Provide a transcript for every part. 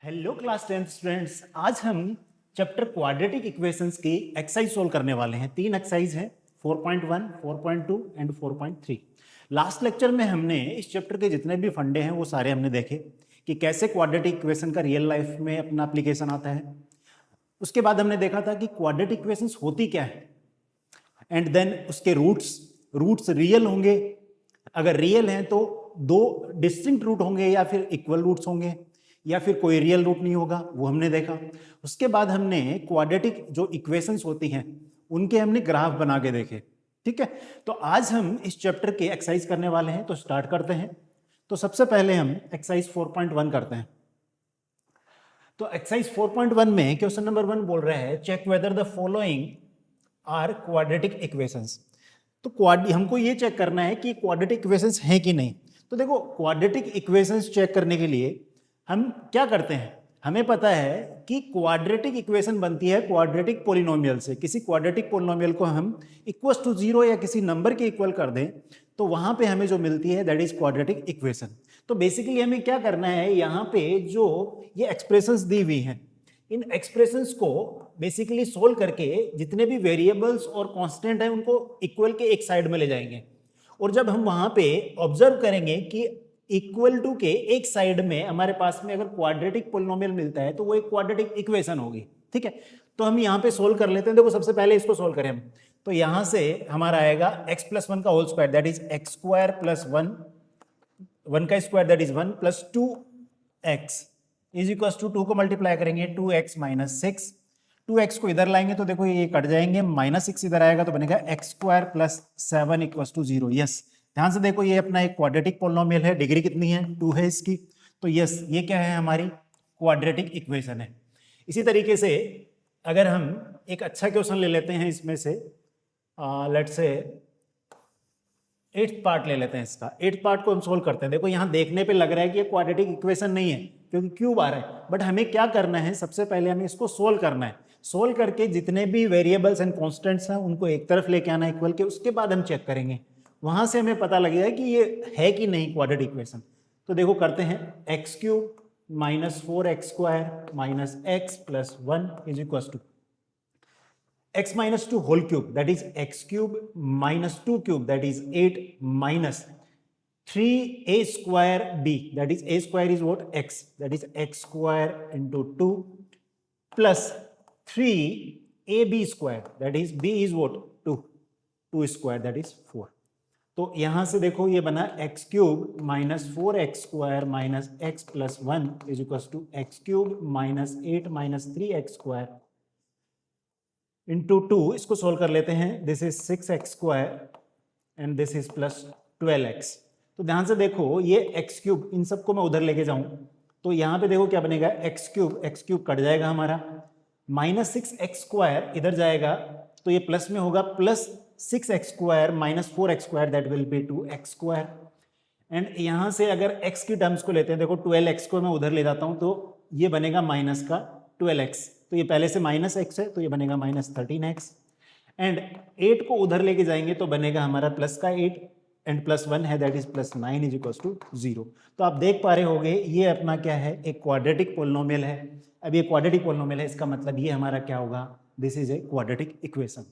Hello class 10 students, आज हम chapter quadratic equations की एक्सरसाइज सोल्व करने वाले हैं। 3 एक्सरसाइज हैं, 4.1, 4.2 एंड 4.3। लास्ट लेक्चर में हमने इस चैप्टर के जितने भी फंडे हैं वो सारे हमने देखे कि कैसे क्वाड्रेटिक इक्वेशन का रियल लाइफ में अपना एप्लीकेशन आता है। उसके बाद हमने देखा था कि क्वाड्रेटिक इक्वेशंस होती क्या है एंड देन उसके रूट्स रियल होंगे। अगर रियल हैं तो दो डिस्टिंक्ट रूट होंगे या फिर इक्वल रूट्स होंगे या फिर कोई रियल रूट नहीं होगा, वो हमने देखा। उसके बाद हमने क्वाड्रेटिक जो इक्वेशंस होती हैं उनके हमने ग्राफ बना के देखे। ठीक है, तो आज हम इस चैप्टर के एक्सरसाइज करने वाले हैं, तो स्टार्ट करते हैं। तो सबसे पहले हम एक्सरसाइज 4.1 करते हैं। तो एक्सरसाइज 4.1 में क्वेश्चन नंबर 1 बोल रहा है check whether the following are quadratic equations. तो हमको ये चेक करना है कि क्वाड्रेटिक इक्वेशंस हैं कि नहीं। तो देखो, क्वाड्रेटिक इक्वेशंस चेक करने के लिए हम क्या करते हैं, हमें पता है कि क्वाड्रेटिक इक्वेशन बनती है क्वाड्रेटिक पोलिनोमियल से। किसी क्वाड्रेटिक पोलिनोमियल को हम इक्वल टू 0 या किसी नंबर के इक्वल कर दें तो वहां पे हमें जो मिलती है दैट इज क्वाड्रेटिक इक्वेशन। तो बेसिकली हमें क्या करना है, यहाँ पे जो ये एक्सप्रेशंस दी हुई हैं इन एक्सप्रेशंस को बेसिकली सोल्व करके जितने भी वेरिएबल्स और कांस्टेंट हैं उनको इक्वल के एक साइड में ले जाएंगे। और जब हम वहां पे ऑब्जर्व करेंगे कि इक्वल टू के एक साइड में हमारे पास में अगर क्वाड्रेटिक पोलिनोमियल मिलता है तो वो एक क्वाड्रेटिक इक्वेशन होगी। ठीक है, तो हम यहाँ पे सोल्व कर लेते हैं। देखो, सबसे पहले इसको सोल्व करें हम, तो यहां से हमारा आएगा x प्लस 1 का whole square that is x square plus 1 का square that is 1 plus 2x is equal to 2 को मल्टीप्लाई करेंगे 2x माइनस 6। 2x को इधर लाएंगे तो देखो ये कट जाएंगे, माइनस 6 इधर आएगा तो बनेगा x square plus 7 equal to 0। Yes, ध्यान से देखो, ये अपना एक क्वाड्रेटिक पोलिनोमियल है, डिग्री कितनी है 2 है इसकी। तो यस, ये क्या है, हमारी क्वाड्रेटिक इक्वेशन है। इसी तरीके से अगर हम एक अच्छा क्वेश्चन ले लेते हैं इसमें से, लेट्स से 8th पार्ट ले लेते हैं इसका। 8th पार्ट को हम सोल्व करते हैं। देखो, यहाँ देखने पे लग रहा है कि ये क्वाड्रेटिक इक्वेशन नहीं है क्योंकि क्यूब आ रहा है, बट हमें क्या करना है, सबसे पहले हमें इसको सोल्व करना है। सोल्व करके जितने भी वेरिएबल्स एंड कॉन्स्टेंट्स हैं उनको एक तरफ लेके आना इक्वल के, उसके बाद हम चेक करेंगे, वहां से हमें पता लगेगा कि ये है कि नहीं क्वाड्रेटिक इक्वेशन। तो देखो करते हैं, x cube minus 4x square minus x plus 1 is equal to x minus 2 whole cube that is x cube minus 2 cube that is 8 minus 3a square b that is a square is what x that is x square into 2 plus 3ab square that is b is what 2 square that is 4। तो यहां से देखो ये बना x cube minus 4x square minus x plus 1 is equal to x cube minus 8 minus 3x square into 2। इसको solve कर लेते हैं, this is 6x square and this is plus 12x। तो ध्यान से देखो, ये x क्यूब, इन सबको मैं उधर लेके जाऊं तो यहाँ पे देखो क्या बनेगा, x क्यूब कट जाएगा हमारा, माइनस 6x स्क्वायर इधर जाएगा तो ये प्लस में होगा, plus 6x square minus 4x square that will B 2x square. And यहाँ से अगर x की टर्म्स को लेते हैं, देखो 12x को मैं उधर ले जाता हूँ तो ये बनेगा माइनस का 12x, तो ये पहले से माइनस x है तो ये बनेगा माइनस 13x। एंड 8 को उधर लेके जाएंगे तो बनेगा हमारा प्लस का 8 एंड प्लस 1 है that is plus 9 is equal to 0। तो आप देख पा रहे होंगे ये अपना क्या है, एक क्वाड्रेटिक पोलिनोमियल है। अब ये क्वाड्रेटिक पोलिनोमियल है, इसका मतलब ये हमारा क्या होगा, this is a quadratic equation.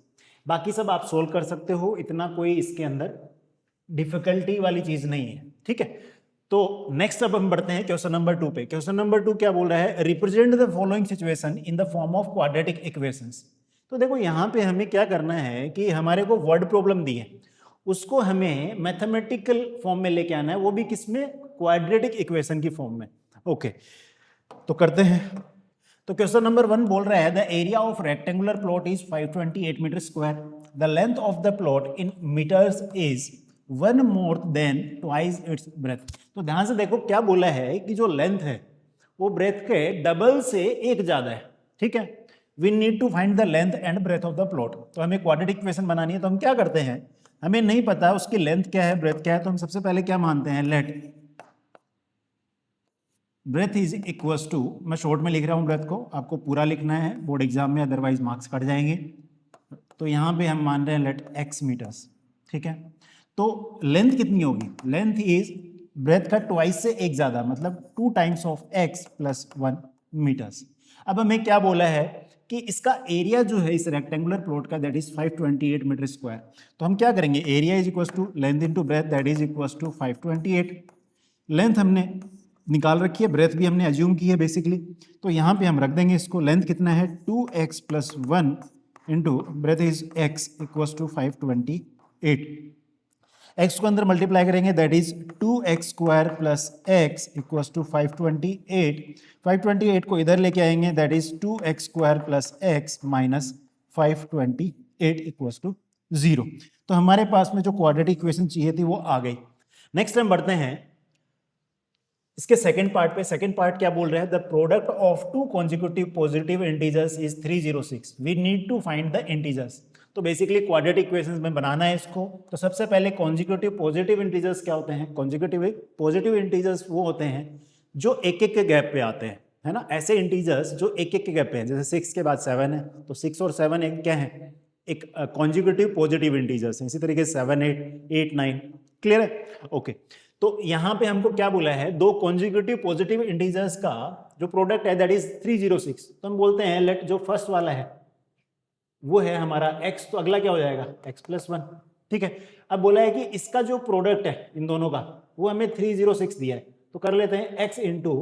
बाकी सब आप सोल्व कर सकते हो, इतना कोई इसके अंदर डिफिकल्टी वाली चीज नहीं है। ठीक है, तो नेक्स्ट अब हम बढ़ते हैं क्वेश्चन नंबर 2 पे। क्वेश्चन नंबर 2 क्या बोल रहा है, represent the following situation in the form of quadratic equations. तो देखो यहाँ पे हमें क्या करना है कि हमारे को वर्ड प्रॉब्लम दी है, उसको हमें मैथमेटिकल फॉर्म में लेके आना है, वो भी किसमें, क्वाड्रेटिक इक्वेशन की फॉर्म में। ओके, तो करते हैं। तो क्वेश्चन नंबर 1 बोल रहा है the area of rectangular plot is 528 metre square, the length of the plot in metres is 1 more than twice its breadth। तो ध्यान से देखो क्या बोला है कि जो लेंथ है वो ब्रेथ के डबल से एक ज्यादा है। ठीक है, we need to find the length and breadth of the plot. तो हमें क्वाड्रेटिक इक्वेशन बनानी है, तो हम क्या करते हैं, हमें नहीं पता उसकी लेंथ क्या है ब्रेथ क्या है, तो हम सबसे पहले क्या मानते हैं, let breadth is equal to, मैं शॉर्ट में लिख रहा हूं ब्रेथ को, आपको पूरा लिखना है बोर्ड एग्जाम में, अदरवाइज मार्क्स कट जाएंगे। तो यहाँ पे हम मान रहे हैं लेट x मीटर्स। ठीक है, तो लेंथ कितनी होगी, लेंथ इज ब्रेथ का ट्वाइस से एक ज्यादा, मतलब 2 times of x plus 1 metres. अब हमें क्या बोला है कि इसका एरिया जो है इस रेक्टेंगुलर प्लॉट का दैट इज 528 मीटर स्क्वायर। तो हम क्या करेंगे, area is equal to length into breadth that is equal to 528। Length हमने निकाल रखी है, ब्रेथ भी हमने अज्यूम की है बेसिकली, तो यहाँ पे हम रख देंगे इसको। लेंथ कितना है 2x plus 1 into breadth is x equal to 528। x को अंदर मल्टीप्लाई करेंगे that is 2x square plus x equal to 528। 528 को इधर लेके आएंगे that is 2x square plus x minus 528 equal to 0। तो हमारे पास में जो क्वाड्रेटिक इक्वेशन चाहिए थी वो आ गई। नेक्स्ट हम बढ़ते हैं इसके सेकंड पार्ट पे। सेकंड पार्ट क्या बोल रहा है, the product of two consecutive positive integers is 306, we need to find the integers. तो बेसिकली क्वाड्रेटिक इक्वेशंस में बनाना है इसको। तो सबसे पहले कॉन्जिक्यूटिव पॉजिटिव इंटीजर्स क्या होते हैं, कॉन्जिक्यूटिव पॉजिटिव इंटीजर्स वो होते हैं जो एक एक के गैप पे आते हैं, है ना। ऐसे इंटीजर्स जो एक एक के गैप पे हैं, जैसे 6 के बाद 7 है तो 6 और 7 एक क्या है, एक कॉन्जिक्यूटिव पॉजिटिव इंटीजर्स हैं। इसी तरीके से 7 8 9, क्लियर है, ओके। तो यहाँ पे हमको क्या बोला है, दो कॉन्जिक्यूटिव पॉजिटिव इंटीजर्स का जो प्रोडक्ट है दैट इज 306। तो हम बोलते हैं लेट जो फर्स्ट वाला है वो है हमारा x, तो अगला क्या हो जाएगा x प्लस 1, ठीक है। अब बोला है कि इसका जो प्रोडक्ट है इन दोनों का वो हमें 306 दिया है, तो कर लेते हैं x into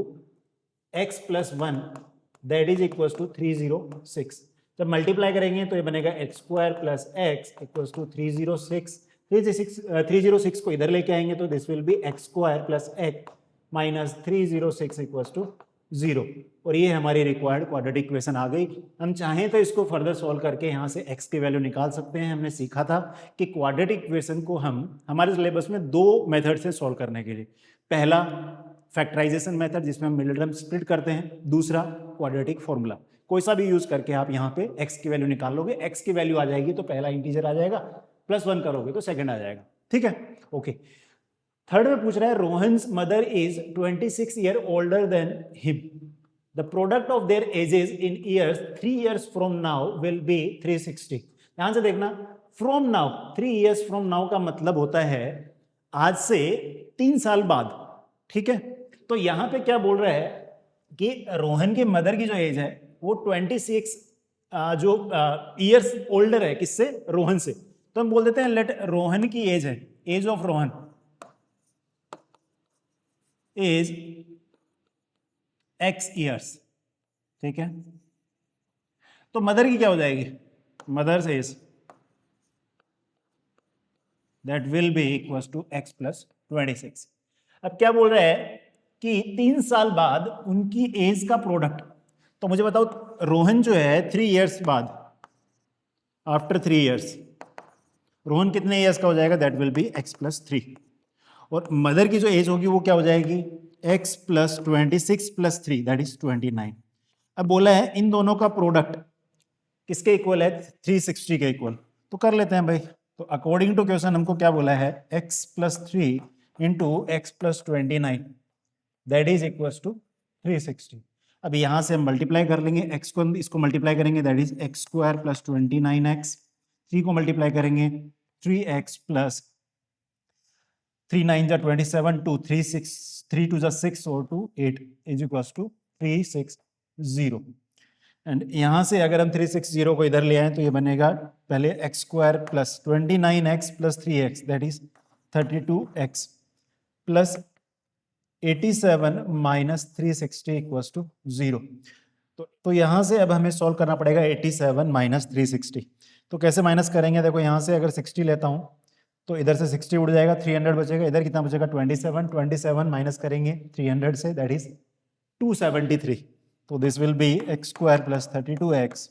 x plus 1 that is equal to 306। जब मल्टीप्लाई करेंगे तो ये बनेगा x square plus x equal to 306। 306 को इधर लेके आएंगे तो this will be x square plus x minus 306 equal to 0। और ये हमारी रिक्वायर्ड क्वाड्रेटिक इक्वेशन आ गई। हम चाहें तो इसको फर्दर सॉल्व करके यहाँ से x की वैल्यू निकाल सकते हैं। हमने सीखा था कि क्वाड्रेटिक इक्वेशन को हम हमारे सिलेबस में दो मेथड से सॉल्व करने के लिए, पहला फैक्टराइजेशन मेथड जिसमें हम मिडिल टर्म स्प्लिट करते हैं, दूसरा क्वाड्रेटिक फॉर्मूला। कोई सा भी यूज करके आप यहाँ पे x की वैल्यू निकाल लोगे, x की वैल्यू आ जाएगी तो पहला इंटीजर आ जाएगा, प्लस 1 करोगे तो सेकंड आ जाएगा, ठीक है, ओके। थर्ड में पूछ रहा है Rohan's mother is 26 year older than him, the product of their ages in years 3 years from now will be 360। ध्यान से देखना, from now, 3 years from now का मतलब होता है आज से 3 साल बाद, ठीक है। तो यहां पे क्या बोल रहा है कि रोहन के मदर की जो एज है वो 26 जो ईयर्स ओल्डर है, किससे, रोहन से। तो हम बोल देते हैं लेट रोहन की एज है, age of Rohan is x years, ठीक है। तो मदर की क्या हो जाएगी, mother's age that will be equal to x plus 26। अब क्या बोल रहा है कि 3 साल बाद उनकी एज का प्रोडक्ट। तो मुझे बताओ रोहन जो है 3 इयर्स बाद, आफ्टर 3 इयर्स रोहन कितने इयर्स का हो जाएगा, that will be x plus 3। और मदर की जो एज होगी वो क्या हो जाएगी, x plus 26 plus 3 that is 29। अब बोला है इन दोनों का प्रोडक्ट किसके इक्वल है, 360 के इक्वल। तो कर लेते हैं भाई। तो अकॉर्डिंग टू क्वेश्चन हमको क्या बोला है, x plus 3 into x plus 29 that is equal to 360। अब यहां से हम मल्टीप्लाई कर लेंगे, x को इसको मल्टीप्लाई करेंगे that is x square plus 29x, 3 को मल्टीप्लाई करेंगे 3x प्लस 3 9 जा 27 2 3 6 3 2 जा 6 और 2 8 इज इक्वल टू 360। एंड यहाँ से अगर हम 360 को इधर ले आए तो ये बनेगा पहले x square plus 29x plus 3x that is 32x plus 87 minus 360 equals to 0। तो यहाँ से अब हमें सॉल्व करना पड़ेगा 87 माइनस 360। तो कैसे माइनस करेंगे, देखो यहाँ से अगर 60 लेता हूँ तो इधर से 60 उड़ जाएगा, 300 बचेगा, इधर कितना बचेगा 27 माइनस करेंगे 300 से दैट इज 273। तो this will be x square plus 32x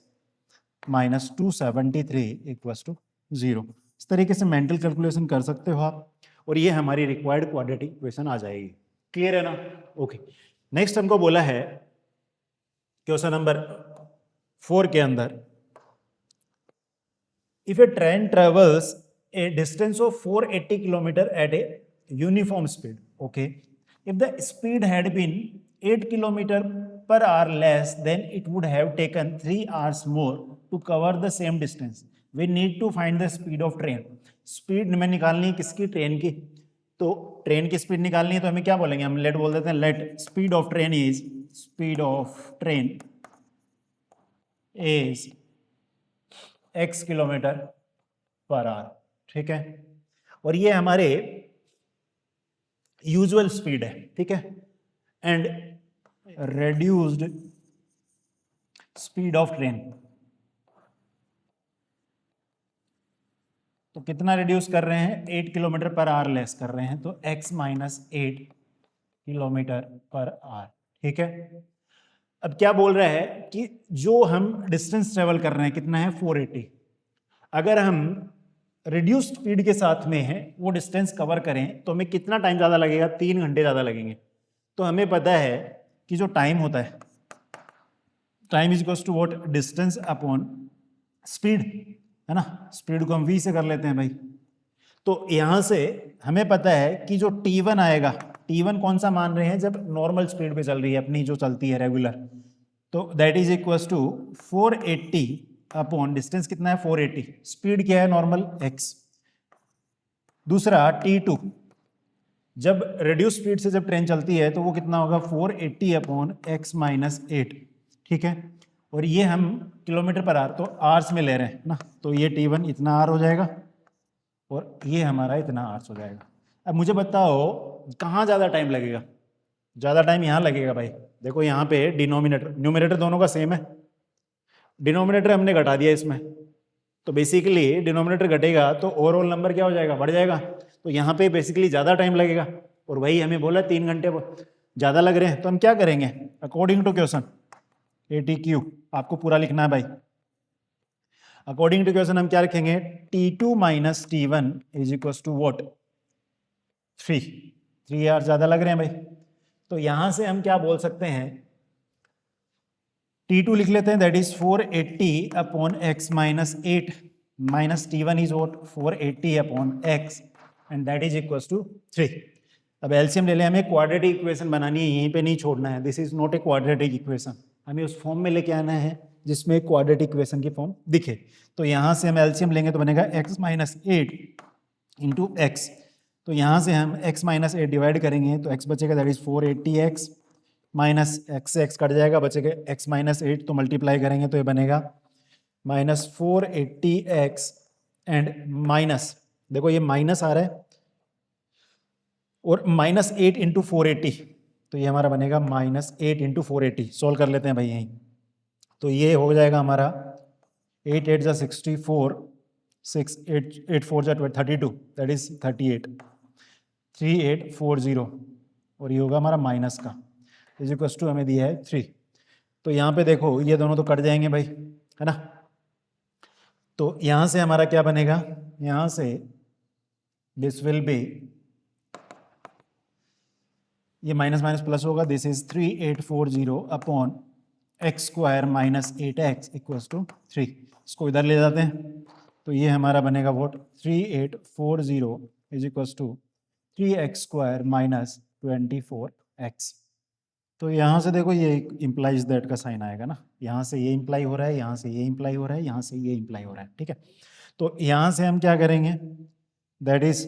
minus 273 equals to 0। इस तरीके से मेंटल कैलकुलेशन कर सकते हो आप, और ये हमारी रिक्वायर्ड क्वाड्रेटिक इक्वेशन आ जाएगी। क्लियर है ना, ओके। नेक्स्ट हमको बोला है क्वेश्चन नंबर 4 के अंदर, if A train travels a distance of 480 km at a uniform speed, okay, if the speed had been 8 km per hour less, then it would have taken 3 hours more to cover the same distance. We need to find the speed of train. Speed में निकालनी है किसकी, train की। तो train की speed निकालनी है तो हमें क्या बोलेंगे, हम लेट बोल देते हैं, let speed of train is speed of train is x kilometre per hour, ठीक है। और ये हमारे यूजुअल स्पीड है, ठीक है। And reduced speed of train, तो कितना रिड्यूस कर रहे हैं, 8 किलोमीटर पर आवर लेस कर रहे हैं, तो x minus 8 kilometre per hour, ठीक है। अब क्या बोल रहा है कि जो हम डिस्टेंस ट्रेवल कर रहे हैं कितना है, 480। अगर हम रिड्यूस्ड स्पीड के साथ में है वो डिस्टेंस कवर करें तो हमें कितना टाइम ज़्यादा लगेगा, 3 घंटे ज़्यादा लगेंगे। तो हमें पता है कि जो टाइम होता है, time is equals to what, distance upon speed, है ना। स्पीड को हम v से कर लेते हैं भाई। तो यहां से हमें पता है कि जो t1 आएगा, t1 कौन सा मान रहे हैं, जब नॉर्मल स्पीड पे चल रही है अपनी जो चलती है रेगुलर, तो that is equals to 480 upon distance कितना है 480, स्पीड क्या है नॉर्मल x। दूसरा t2, जब रिड्यूस स्पीड से जब ट्रेन चलती है तो वो कितना होगा 480 अपॉन x माइनस 8, ठीक है। और ये हम किलोमीटर पर आवर तो आवर्स में ले रहे हैं ना, तो ये t1 इतना आवर हो जाएगा और ये हमारा इतना आवर्स हो जाएगा। अब मुझे बताओ कहाँ ज़्यादा टाइम लगेगा, ज़्यादा टाइम यहाँ लगेगा भाई। देखो यहाँ पे डिनोमिनेटर न्यूमरेटर दोनों का सेम है, डिनोमिनेटर हमने घटा दिया इसमें, तो बेसिकली डिनोमिनेटर घटेगा तो ओवरऑल नंबर क्या हो जाएगा, बढ़ जाएगा। तो यहाँ पे बेसिकली ज़्यादा टाइम लगेगा और वही हमें बोला 3 घंटे ज़्यादा लग रहे हैं। तो हम क्या करेंगे, अकॉर्डिंग टू क्वेश्चन ATQ आपको पूरा लिखना है भाई। अकॉर्डिंग टू क्वेश्चन हम क्या रखेंगे, T2 minus T1 is equal to what, 3 hour ज़्यादा लग रहे हैं भाई। तो यहाँ से हम क्या बोल सकते हैं, T2 लिख लेते हैं, that is 480 upon x minus 8 minus T1 is what 480 upon x and that is equal to 3। अब एलसीएम ले लें, हमें क्वाड्रेटिक इक्वेशन बनानी है, यहीं पे नहीं छोड़ना है। This is not a quadratic equation, हमें उस फॉर्म में लेके आना है जिसमें क्वाड्रेटिक इक्वेशन की फॉर्म दिखे। तो यहाँ से हम एलसीएम लेंगे तो बनेगा x माइनस 8 इंटू एक्स। तो यहाँ से हम x माइनस 8 डिवाइड करेंगे तो x बचेगा, that is 480x minus x से x कट जाएगा, बचेगा x माइनस 8, तो मल्टीप्लाई करेंगे तो ये बनेगा माइनस 480x एंड माइनस, देखो ये माइनस आ रहा है और माइनस 8 इंटू 480, तो ये हमारा बनेगा माइनस 8 इंटू 480। सोल्व कर लेते हैं भाई यहीं, तो ये हो जाएगा हमारा 8 8 64, 6 8 4 32, दैट इज 38, 3840 और ये होगा हमारा माइनस का इज इक्वल टू हमें दिया है 3। तो यहाँ पे देखो ये दोनों तो कट जाएंगे भाई, है ना। तो यहाँ से हमारा क्या बनेगा, यहाँ से दिस विल बी, ये माइनस माइनस प्लस होगा, this is 3840 upon x square minus 8x equals to 3। इसको इधर ले जाते हैं तो ये हमारा बनेगा what 3840 is equals to 3x square minus 24x। तो यहाँ से देखो ये इम्प्लाइज दैट का साइन आएगा ना, यहाँ से ये इम्प्लाई हो रहा है, यहाँ से ये इम्प्लाई हो रहा है, यहाँ से ये इम्प्लाई हो रहा है, ठीक है। तो यहाँ से हम क्या करेंगे, that is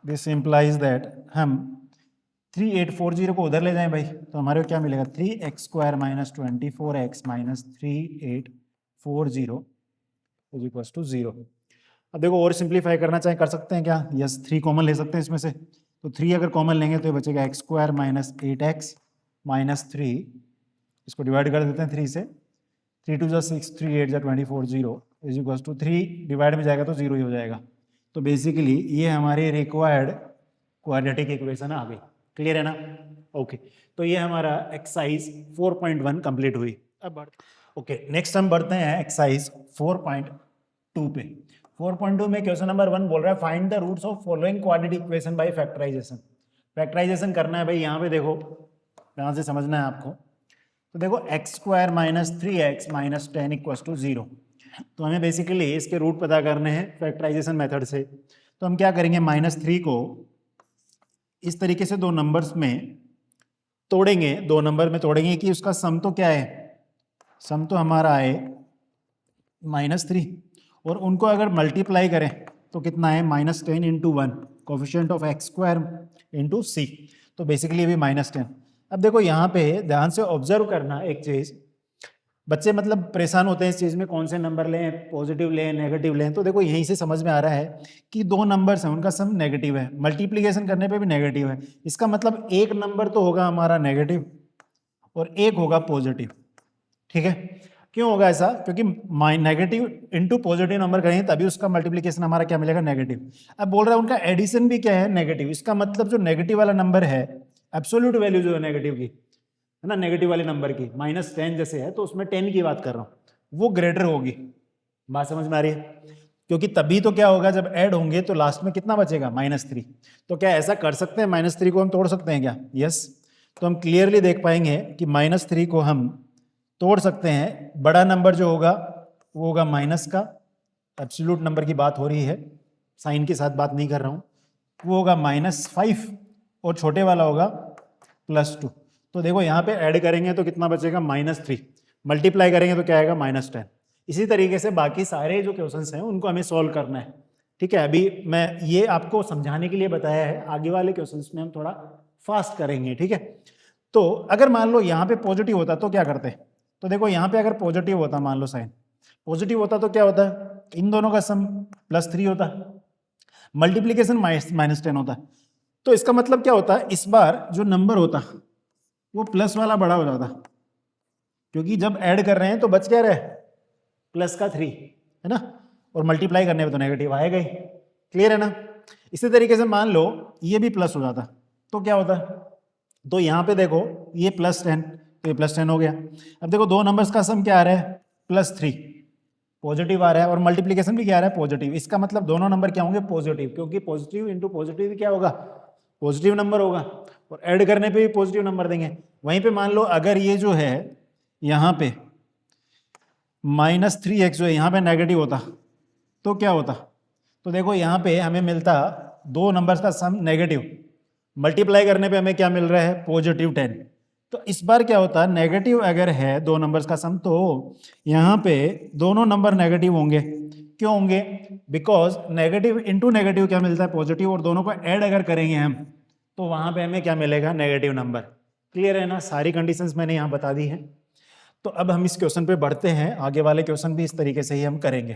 this implies that हम 3840 को उधर ले जाएं भाई, तो हमारे को क्या मिलेगा 3x square minus 24x minus 3840 is equal to 0। अब देखो और सिंप्लीफाई करना चाहें कर सकते हैं क्या, यस 3 कॉमन ले सकते हैं इसमें से, तो 3 अगर कॉमन लेंगे तो ये बचेगा x स्क्वायर माइनस 8x माइनस 3, इसको डिवाइड कर देते हैं 3 से, 3 2 6 3 8 24 इज इक्वल टू 3 डिवाइड में जाएगा तो 0 ही हो जाएगा। तो बेसिकली ये हमारी रिक्वायर्ड क्वाड्रेटिक इक्वेशन आ गई, क्लियर है ना। ओके तो ये हमारा एक्सरसाइज 4.1 कंप्लीट हुई। अब ओके नेक्स्ट हम बढ़ते हैं एक्सरसाइज 4.2 पे। 4.2 में क्वेश्चन नंबर 1 बोल रहा है find the roots of following quadratic equation by factorization. Factorization करना है भाई, यहाँ पे देखो यहाँ से समझना है आपको। तो देखो x square minus 3x minus 10 equals to 0, तो हमें बेसिकली इसके रूट पता करने हैं फैक्टराइजेशन मेथड से। तो हम क्या करेंगे, -3 को इस तरीके से 2 नंबर्स में तोड़ेंगे, 2 नंबर में तोड़ेंगे कि उसका सम तो क्या है, सम तो हमारा है -3 और उनको अगर मल्टीप्लाई करें तो कितना है -10 into 1 coefficient of x square into c, तो बेसिकली ये भी -10। अब देखो यहाँ पे ध्यान से ऑब्जर्व करना एक चीज, बच्चे मतलब परेशान होते हैं इस चीज में कौन से नंबर लें, पॉजिटिव लें नेगेटिव लें। तो देखो यहीं से समझ में आ रहा है कि दो नंबर्स हैं उनका सम नेगेटिव है, मल्टीप्लीकेशन करने पे भी नेगेटिव है। इसका मतलब एक नंबर तो होगा हमारा नेगेटिव और एक होगा पॉजिटिव, ठीक है। क्यों होगा ऐसा? क्योंकि नेगेटिव इंटू पॉजिटिव नंबर करेंगे तभी उसका मल्टीप्लीकेशन हमारा क्या मिलेगा, नेगेटिव। अब बोल रहा है उनका एडिशन भी क्या है, नेगेटिव। इसका मतलब जो नेगेटिव वाला नंबर है, एब्सोल्यूट वैल्यू जो है नेगेटिव की, है ना, नेगेटिव वाले नंबर की -10 जैसे है तो उसमें 10 की बात कर रहा हूँ, वो ग्रेटर होगी। बात समझ में आ रही है? क्योंकि तभी तो क्या होगा, जब ऐड होंगे तो लास्ट में कितना बचेगा, -3। तो क्या ऐसा कर सकते हैं, -3 को हम तोड़ सकते हैं क्या? यस। तो हम क्लियरली देख पाएंगे कि -3 को हम तोड़ सकते हैं। बड़ा नंबर जो होगा वो होगा माइनस का, एब्सोल्यूट नंबर की बात हो रही है, साइन के साथ बात नहीं कर रहा हूँ, वो होगा -5 और छोटे वाला होगा +2। तो देखो यहाँ पे ऐड करेंगे तो कितना बचेगा, -3, मल्टीप्लाई करेंगे तो क्या आएगा, -10। इसी तरीके से बाकी सारे जो क्वेश्चंस हैं उनको हमें सॉल्व करना है, ठीक है। अभी मैं ये आपको समझाने के लिए बताया है, आगे वाले क्वेश्चंस में हम थोड़ा फास्ट करेंगे, ठीक है। तो अगर मान लो यहाँ पे पॉजिटिव होता तो क्या करते? तो देखो यहाँ पे अगर पॉजिटिव होता, मान लो साइन पॉजिटिव होता तो क्या होता है, इन दोनों का सम +3 होता, मल्टीप्लीकेशन -10 होता। तो इसका मतलब क्या होता है, इस बार जो नंबर होता वो प्लस वाला बड़ा हो जाता, क्योंकि जब ऐड कर रहे हैं तो बच क्या रहे, +3, है ना, और मल्टीप्लाई करने में तो नेगेटिव आएगा ही। क्लियर है ना? इसी तरीके से मान लो ये भी प्लस हो जाता तो क्या होता, तो यहाँ पे देखो ये +10 तो ये +10 हो गया। अब देखो दो नंबर्स का सम क्या आ रहा है, +3, पॉजिटिव आ रहा है, और मल्टीप्लीकेशन भी क्या आ रहा है, पॉजिटिव। इसका मतलब दोनों नंबर क्या होंगे, पॉजिटिव, क्योंकि पॉजिटिव इंटू पॉजिटिव क्या होगा, पॉजिटिव नंबर होगा, और ऐड करने पे भी पॉजिटिव नंबर देंगे। वहीं पे मान लो अगर ये जो है यहाँ पे -3x जो है यहाँ पे नेगेटिव होता तो क्या होता, तो देखो यहाँ पे हमें मिलता दो नंबर्स का सम नेगेटिव, मल्टीप्लाई करने पे हमें क्या मिल रहा है, +10। तो इस बार क्या होता है, नेगेटिव अगर है दो नंबर्स का सम तो यहाँ पे दोनों नंबर नेगेटिव होंगे। क्यों होंगे? बिकॉज नेगेटिव इंटू नेगेटिव क्या मिलता है, पॉजिटिव, और दोनों को ऐड अगर करेंगे हम तो वहां पे हमें क्या मिलेगा, नेगेटिव नंबर। क्लियर है ना? सारी कंडीशंस मैंने यहाँ बता दी हैं। तो अब हम इस क्वेश्चन पे बढ़ते हैं, आगे वाले क्वेश्चन भी इस तरीके से ही हम करेंगे।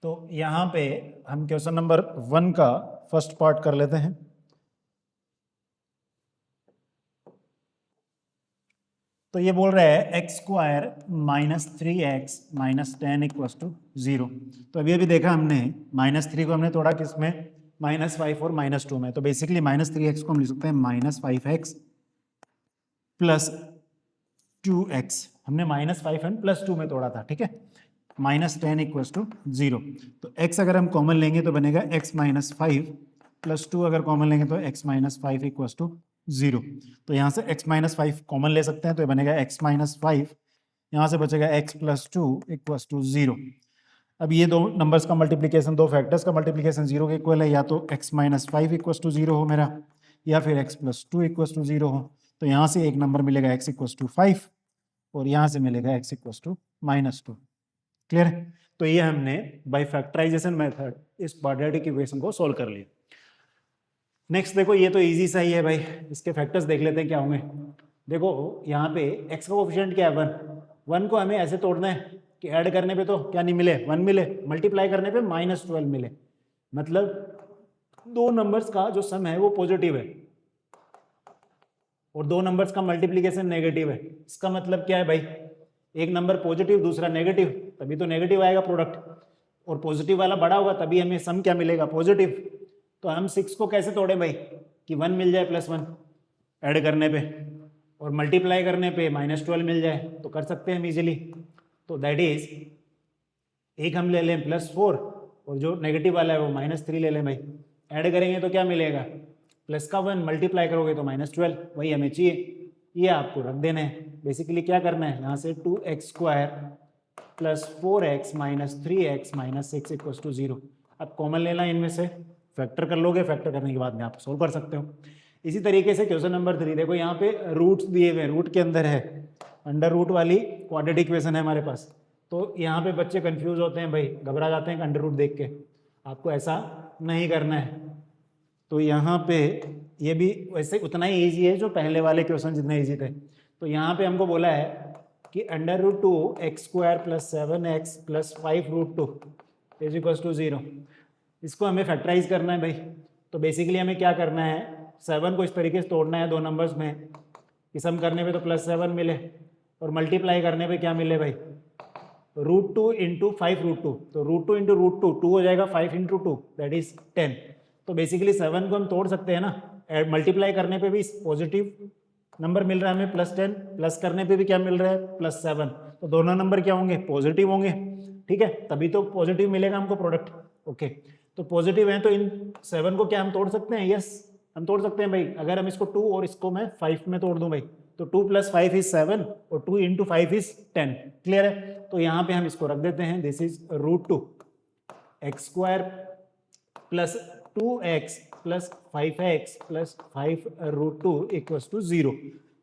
तो यहाँ पे हम क्वेश्चन नंबर 1 का फर्स्ट पार्ट कर लेते हैं। तो ये बोल रहा है x² -3x -10 = 0। तो अभी देखा हमने -3 को हमने तोड़ा किस में, -5 और -2 में। तो बेसिकली -3x को हम लिख सकते हैं -5x + 2x। हमने -5 एंड +2 में तोड़ा था, ठीक है। -10 = 0। तो x अगर हम कॉमन लेंगे तो बनेगा x -5 + 2 अगर कॉमन लेंगे तो x -5 = 0। तो यहाँ से x -5 कॉमन ले सकते हैं तो ये बनेगा x -5, यहाँ से बचेगा x + 2 = 0। अब ये दो नंबर्स का मल्टीप्लिकेशन, दो फैक्टर्स का मल्टीप्लिकेशन 0 के इक्वल है, या तो x -5 = 0 हो मेरा, या फिर x + 2 = 0 हो। तो यहाँ से एक नंबर मिलेगा x = 5 और यहाँ से मिलेगा x = -2। क्लियर है? तो ये हमने बाय फैक्टराइजेशन मेथड इस क्वाड्रेटिक इक्वेशन को सोल्व कर लिया। नेक्स्ट देखो, ये तो इजी सा ही है भाई, इसके फैक्टर्स देख लेते हैं क्या होंगे। देखो यहाँ पे x का कोएफिशिएंट क्या है, 1 को हमें ऐसे तोड़ना है कि ऐड करने पे तो क्या नहीं मिले, 1 मिले, मल्टीप्लाई करने पे -12 मिले। मतलब दो नंबर्स का जो सम है वो पॉजिटिव है और दो नंबर्स का मल्टीप्लीकेशन नेगेटिव है। इसका मतलब क्या है भाई, एक नंबर पॉजिटिव दूसरा नेगेटिव, तभी तो नेगेटिव आएगा प्रोडक्ट, और पॉजिटिव वाला बड़ा होगा तभी हमें सम क्या मिलेगा, पॉजिटिव। तो हम 6 को कैसे तोड़े भाई, कि 1 मिल जाए +1 ऐड करने पे, और मल्टीप्लाई करने पे -12 मिल जाए, तो कर सकते हैं हम इजीली। तो दैट इज, एक हम ले लें +4 और जो नेगेटिव वाला है वो -3 ले लें भाई। ऐड करेंगे तो क्या मिलेगा, +1, मल्टीप्लाई करोगे तो -12, वही हमें चाहिए, ये आपको रख देना है। बेसिकली क्या करना है, यहाँ से 2x² + 4x - 3x - 6 = 0। अब कॉमन लेना इनमें से, फैक्टर कर लोगे, फैक्टर करने के बाद में आप सोल्व कर सकते हो। इसी तरीके से क्वेश्चन नंबर 3 देखो, यहाँ पे रूट्स दिए हुए हैं, रूट के अंदर है, अंडर रूट वाली क्वाड्रेटिक इक्वेशन है हमारे पास। तो यहाँ पे बच्चे कंफ्यूज होते हैं भाई, घबरा जाते हैं अंडर रूट देख के। आपको ऐसा नहीं करना है, तो यहाँ पे ये भी वैसे उतना ही ईजी है जो पहले वाले क्वेश्चन जितने ईजी थे। तो यहाँ पे हमको बोला है कि √2 x square plus 7x plus 5√2 is equal to 0। इसको हमें फैक्टराइज करना है भाई। तो बेसिकली हमें क्या करना है, 7 को इस तरीके से तोड़ना है दो नंबर्स में कि सम करने पे तो +7 मिले और मल्टीप्लाई करने पे क्या मिले भाई, √2 इंटू 5√2। तो √2 इंटू √2 2 हो जाएगा, 5 इंटू 2 दैट इज 10। तो बेसिकली 7 को हम तोड़ सकते हैं ना, मल्टीप्लाई करने पे भी पॉजिटिव नंबर मिल रहा है हमें +10, प्लस करने पे भी क्या मिल रहा है +7। तो दोनों नंबर क्या होंगे, पॉजिटिव होंगे। ठीक है, तभी तो पॉजिटिव मिलेगा हमको प्रोडक्ट। ओके, तो पॉजिटिव है तो इन 7 को क्या हम तोड़ सकते हैं, यस हम तोड़ सकते हैं भाई। अगर हम इसको 2 और इसको मैं 5 में तोड़ दूं भाई, तो 2 + 5 इज 7 और 2 इंटू 5 इज 10। क्लियर है, तो यहाँ पे हम इसको रख देते हैं, this is √2 x square plus 2x plus 5x plus 5√2 equals to 0।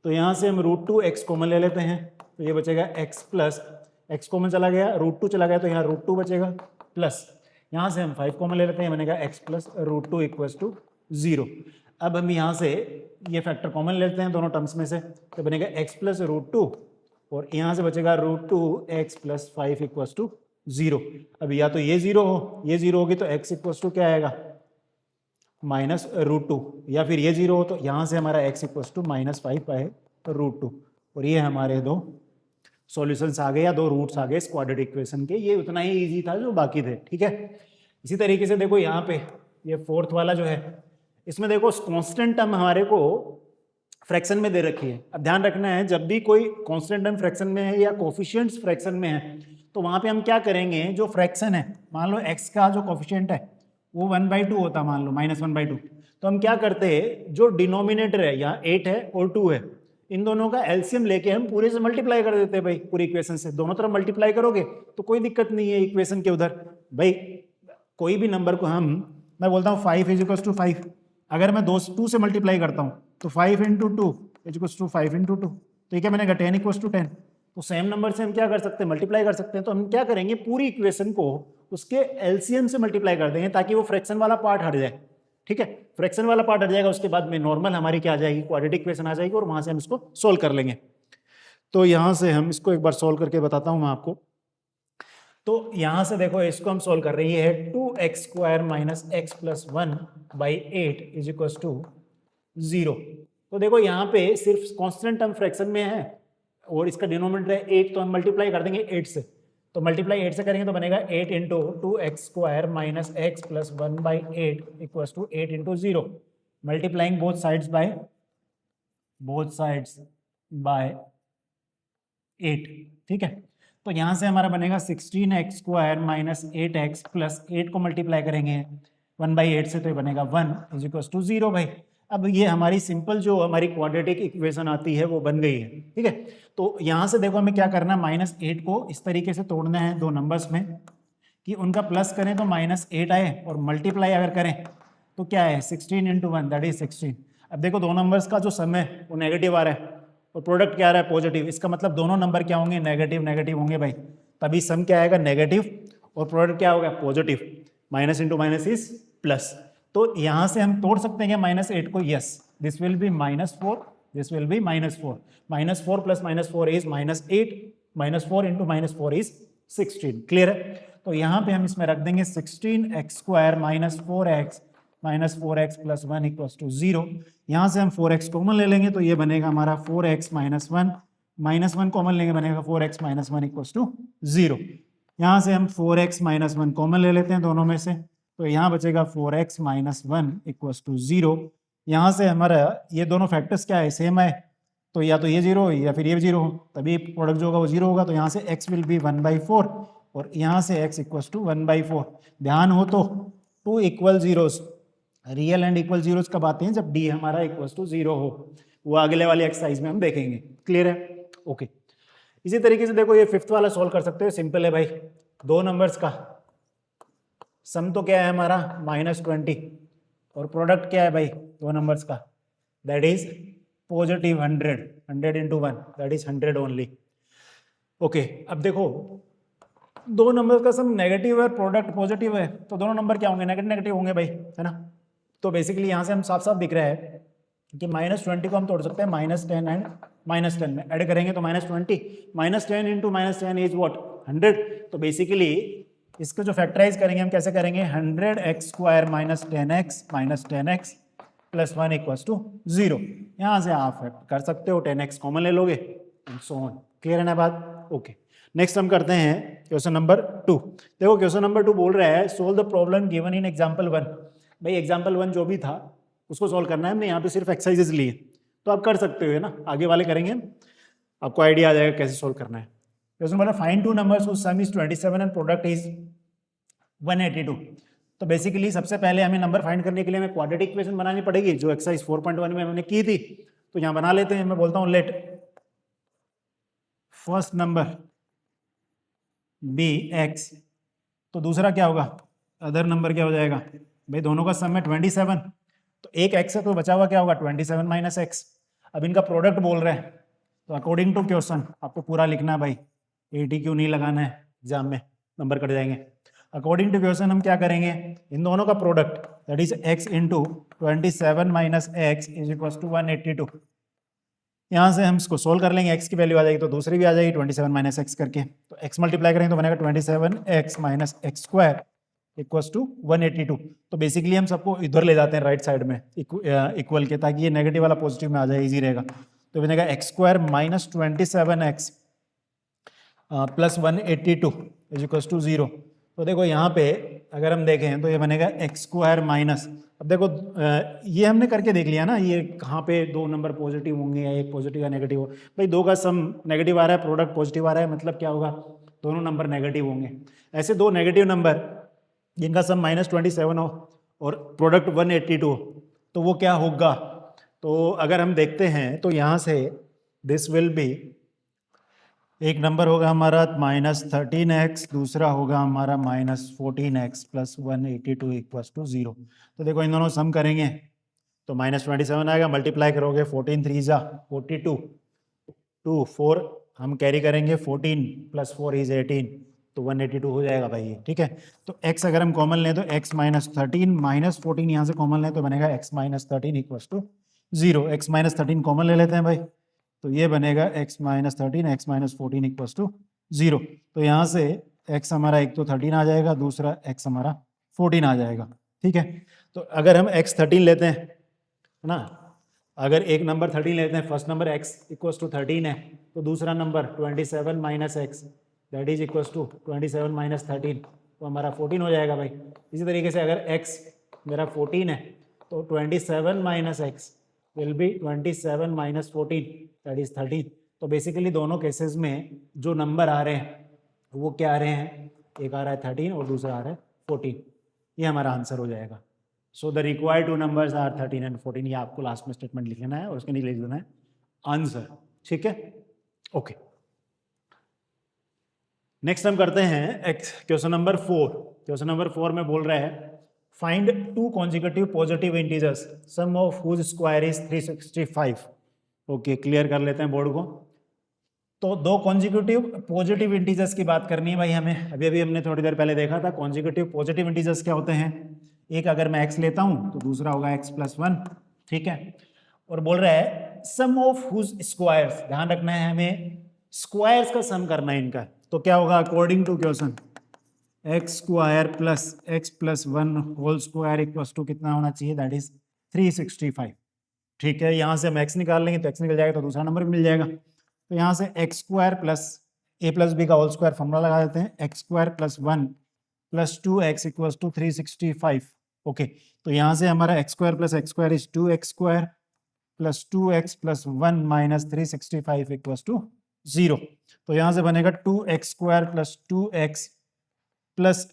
तो यहाँ से हम √2 x कॉमन ले लेते हैं, तो ये बचेगा x प्लस x कॉमन चला गया, √2 चला गया, तो यहाँ √2 बचेगा, प्लस यहाँ से हम 5 कॉमन ले लेते हैं, बनेगा x प्लस √2 इक्वल्स टू 0। अब हम यहाँ से ये फैक्टर कॉमन लेते हैं दोनों टर्म्स में से, तो बनेगा x प्लस √2 और यहाँ से बचेगा √2 x प्लस 5 इक्वल्स टू 0। अब या तो ये 0 हो, ये 0 होगी तो x इक्वल्स टू क्या आएगा, -√2, या फिर ये 0 हो तो यहाँ से हमारा x इक्वल्स टू -5/√2। और ये हमारे दो सॉल्यूशंस आ गए या दो रूट्स आ गए इस क्वाड्रेटिक इक्वेशन के। ये उतना ही इजी था जो बाकी थे। ठीक है, इसी तरीके से देखो यहाँ पे ये फोर्थ वाला जो है, इसमें देखो कांस्टेंट टर्म हमारे को फ्रैक्शन में दे रखी है। अब ध्यान रखना है, जब भी कोई कांस्टेंट टर्म फ्रैक्शन में है या कोफिशिएंट्स फ्रैक्शन में है, तो वहाँ पे हम क्या करेंगे, जो फ्रैक्शन है, मान लो x का जो कोफिशिएंट है वो 1/2 होता, मान लो -1/2, तो हम क्या करते हैं, जो डिनोमिनेटर है यहाँ 8 है और 2 है, इन दोनों का एलसीएम लेके हम पूरे से मल्टीप्लाई कर देते हैं भाई, पूरी इक्वेशन से दोनों तरफ मल्टीप्लाई करोगे तो कोई दिक्कत नहीं है इक्वेशन के उधर भाई। कोई भी नंबर को मैं बोलता हूँ 5 = 5, अगर मैं 2 से मल्टीप्लाई करता हूँ तो 5 × 2 = 5 × 2, तो ये क्या बनेगा 10 = 10। तो सेम नंबर से हम क्या कर सकते हैं, मल्टीप्लाई कर सकते हैं। तो हम क्या करेंगे, पूरी इक्वेशन को उसके एलसीएम से मल्टीप्लाई कर देंगे ताकि वो फ्रैक्शन वाला पार्ट हट जाए। ठीक है, फ्रैक्शन वाला पार्ट हट जाएगा, उसके बाद में नॉर्मल हमारी क्या आ जाएगी, क्वाड्रेटिक इक्वेशन आ जाएगी और वहां से हम इसको सोल्व कर लेंगे। तो यहाँ से हम इसको एक बार सोल्व करके बताता हूँ मैं आपको। तो यहाँ से देखो इसको हम सोल्व कर रही है, 2x square minus x plus 1/8 is equal to 0। तो देखो यहाँ पे सिर्फ कांस्टेंट टर्म फ्रैक्शन में है और इसका डिनोमिनेटर है 8, तो हम मल्टीप्लाई कर देंगे 8 से। तो मल्टीप्लाई 8 से करेंगे तो बनेगा 8 × 2x square minus x plus 1/8 equal to 8 × 0, multiplying both sides by 8। ठीक है, तो यहाँ से हमारा बनेगा 16x square minus 8x plus 8 को मल्टीप्लाई करेंगे 1/8 से, तो ये बनेगा 1 इज इक्वल टू 0 भाई। अब ये हमारी सिंपल जो हमारी क्वाड्रेटिक इक्वेशन आती है वो बन गई है। ठीक है, तो यहाँ से देखो हमें क्या करना है, -8 को इस तरीके से तोड़ना है दो नंबर्स में कि उनका प्लस करें तो -8 आए और मल्टीप्लाई अगर करें तो क्या है, 16 × 1 दैट इज 16। अब देखो दो नंबर्स का जो सम है वो नेगेटिव आ रहा है और प्रोडक्ट क्या आ रहा है, पॉजिटिव। इसका मतलब दोनों नंबर क्या होंगे, नेगेटिव होंगे भाई, तभी सम क्या आएगा, नेगेटिव, और प्रोडक्ट क्या होगा, positive. Minus into minus is plus. तो यहाँ से हम तोड़ सकते हैं -8 को, yes this will be -4, this will be -4, -4 plus -4 is -8, -4 into -4 is 16। Clear है, तो यहाँ पे हम इसमें रख देंगे 16x square minus 4x plus 1 equals to 0। यहाँ से हम 4x कॉमन ले लेंगे तो ये बनेगा हमारा 4x माइनस 1 कॉमन लेंगे बनेगा 4x माइनस 1 इक्वल्स टू 0। यहाँ से हम 4x माइनस 1 कॉमन ले लेते हैं दोनों में से, तो यहाँ बचेगा 4x माइनस 1 इक्वल्स टू 0। यहाँ से हमारा ये दोनों फैक्टर्स क्या है, सेम है, तो या तो ये 0 हो या फिर ये 0 हो, तभी प्रोडक्ट जो होगा वो 0 होगा। तो यहाँ से x विल बी 1/4 और यहाँ से x इक्वल्स टू 1/4। ध्यान हो तो 2 equal zeros, real and equal zeros कब आते हैं, जब d हमारा इक्वल्स टू 0 हो, वो अगले वाली एक्सरसाइज में हम देखेंगे। क्लियर है, ओके। इसी तरीके से देखो ये फिफ्थ वाला सॉल्व कर सकते हो, सिंपल है भाई। दो नंबर्स का सम तो क्या है हमारा -20 और प्रोडक्ट क्या है भाई दो नंबर्स का, that is positive 100, 100 × 1 that is 100 only. Okay, अब देखो दो नंबर का सम नेगेटिव है, प्रोडक्ट पॉजिटिव है, तो दोनों नंबर क्या होंगे, नेगेटिव होंगे भाई, है ना। तो बेसिकली यहाँ से हम साफ साफ दिख रहा है कि -20 को हम तोड़ सकते हैं -10 एंड -10 में ऐड करेंगे तो -20 -10 इंटू -10 इज व्हाट 100। तो बेसिकली इसको जो फैक्टराइज करेंगे हम कैसे करेंगे 100x square -10x plus 1 equals to 0। यहाँ से आप कर सकते हो 10x कॉमन ले लोगे एंड सो ऑन। क्लियर है ना बात? ओके नेक्स्ट हम करते हैं क्वेश्चन नंबर 2। देखो क्वेश्चन नंबर 2 बोल रहा है solve the problem given in example 1। भाई एग्जाम्पल 1 जो भी था उसको सोल्व करना है, हमने यहाँ पे सिर्फ एक्सरसाइजेस लिए तो आप कर सकते हो, है ना? आगे वाले करेंगे आपको आइडिया आ जाएगा कैसे सोल्व करना है। क्वेश्चन बोला find two numbers whose sum is 27 and product is 182। तो बेसिकली सबसे पहले हमें नंबर फाइंड करने के लिए हमें क्वाड्रेटिक इक्वेशन बनानी पड़ेगी जो एक्सरसाइज 4.1 में हमने की थी। तो यहाँ बना लेते हैं। मैं बोलता हूँ let first number be x, तो दूसरा क्या होगा अदर नंबर क्या हो जाएगा भाई, दोनों का सम है 27, तो एक एक्स है तो बचा हुआ क्या होगा 27 माइनस एक्स। अब इनका प्रोडक्ट बोल रहे हैं तो अकॉर्डिंग टू क्वेश्चन आपको पूरा लिखना है भाई, 80 क्यों नहीं लगाना है एग्जाम में, नंबर कट जाएंगे। अकॉर्डिंग टू क्वेश्चन हम क्या करेंगे, इन दोनों का product that is x into 27 minus x is equal to 182। यहाँ से हम इसको सोल्व कर लेंगे, x की वैल्यू आ जाएगी तो दूसरी भी आ जाएगी 27 माइनस एक्स करके, तो x मल्टीप्लाई करेंगे तो बनेगा 27x minus x square equals to 182। तो बेसिकली हम सबको इधर ले जाते हैं राइट साइड में इक्वल के, ताकि ये नेगेटिव वाला पॉजिटिव में आ जाए, इजी रहेगा। तो बनेगा x square minus 27x plus 182 is equals to 0। तो देखो यहाँ पे अगर हम देखें तो ये बनेगा एक्स स्क्वायर माइनस, अब देखो ये हमने करके देख लिया ना, ये कहाँ पे दो नंबर पॉजिटिव होंगे या एक पॉजिटिव या नेगेटिव हो। भाई दो का सम नेगेटिव आ रहा है, प्रोडक्ट पॉजिटिव आ रहा है, मतलब क्या होगा दोनों नंबर नेगेटिव होंगे। ऐसे दो नेगेटिव नंबर जिनका सम -27 हो और प्रोडक्ट 182 हो तो वो क्या होगा। तो अगर हम देखते हैं तो यहाँ से दिस विल बी, एक नंबर होगा हमारा -13x, दूसरा होगा हमारा -14x प्लस 182 इक्वल्स टू 0। तो देखो इन दोनों सम करेंगे तो -27 आएगा, मल्टीप्लाई करोगे 14 3 जा 42 2 4 हम कैरी करेंगे 14 प्लस 4 इज 18, तो 182 हो जाएगा भाई ये, ठीक है। तो x अगर हम कॉमन लें तो x -13 -14 यहाँ से कॉमन लें तो बनेगा x -13 equals to 0। x -13 common ले लेते हैं भाई, तो ये बनेगा x -13 x -14 इक्वल्स टू 0। तो यहाँ से x हमारा एक तो 13 आ जाएगा, दूसरा x हमारा 14 आ जाएगा, ठीक है। तो अगर हम x 13 लेते हैं ना, अगर एक नंबर 13 लेते हैं, first number x equals to 13 है, तो दूसरा number 27 minus x that is equals to 27 minus 13, तो हमारा 14 हो जाएगा भाई। इसी तरीके से अगर x मेरा 14 है तो 27 minus x will be 27 minus 14 that is 13। तो बेसिकली दोनों केसेस में जो नंबर आ रहे हैं वो क्या आ रहे हैं, एक आ रहा है 13 और दूसरा आ रहा है 14, ये हमारा आंसर हो जाएगा। So the required two numbers are 13 and 14, ये आपको लास्ट में स्टेटमेंट लिख लेना है और उसके नीचे लिख देना है आंसर, ठीक है। ओके नेक्स्ट हम करते हैं क्वेश्चन नंबर 4। क्वेश्चन नंबर 4 में बोल रहा है find two consecutive positive integers sum of whose square is 365। Okay clear कर लेते हैं बोर्ड को। तो दो कॉन्जिक्यूटिव पॉजिटिव इंटीजर्स की बात करनी है भाई हमें। अभी अभी हमने थोड़ी देर पहले देखा था कॉन्जिक्यूटिव पॉजिटिव इंटीजर्स क्या होते हैं, एक अगर मैं x लेता हूं तो दूसरा होगा x प्लस 1, ठीक है। और बोल रहा है सम ऑफ हुज स्क्वायर्स, ध्यान रखना है हमें स्क्वायर्स का सम करना है इनका। तो क्या होगा according to question x square plus x plus 1 whole square equals to कितना होना चाहिए, दैट इज 365, ठीक है। यहाँ से हम x निकाल लेंगे तो x निकल जाएगा तो दूसरा नंबर भी मिल जाएगा। तो यहाँ से x square plus a plus b का होल स्क्वायर फॉर्मूला लगा देते हैं, x square plus 1 plus 2x equals to 365। Okay तो यहाँ से हमारा x square is 2x square plus 2x plus 1 minus 365 equals to 0। तो यहाँ से बनेगा 2x square plus 2x plus,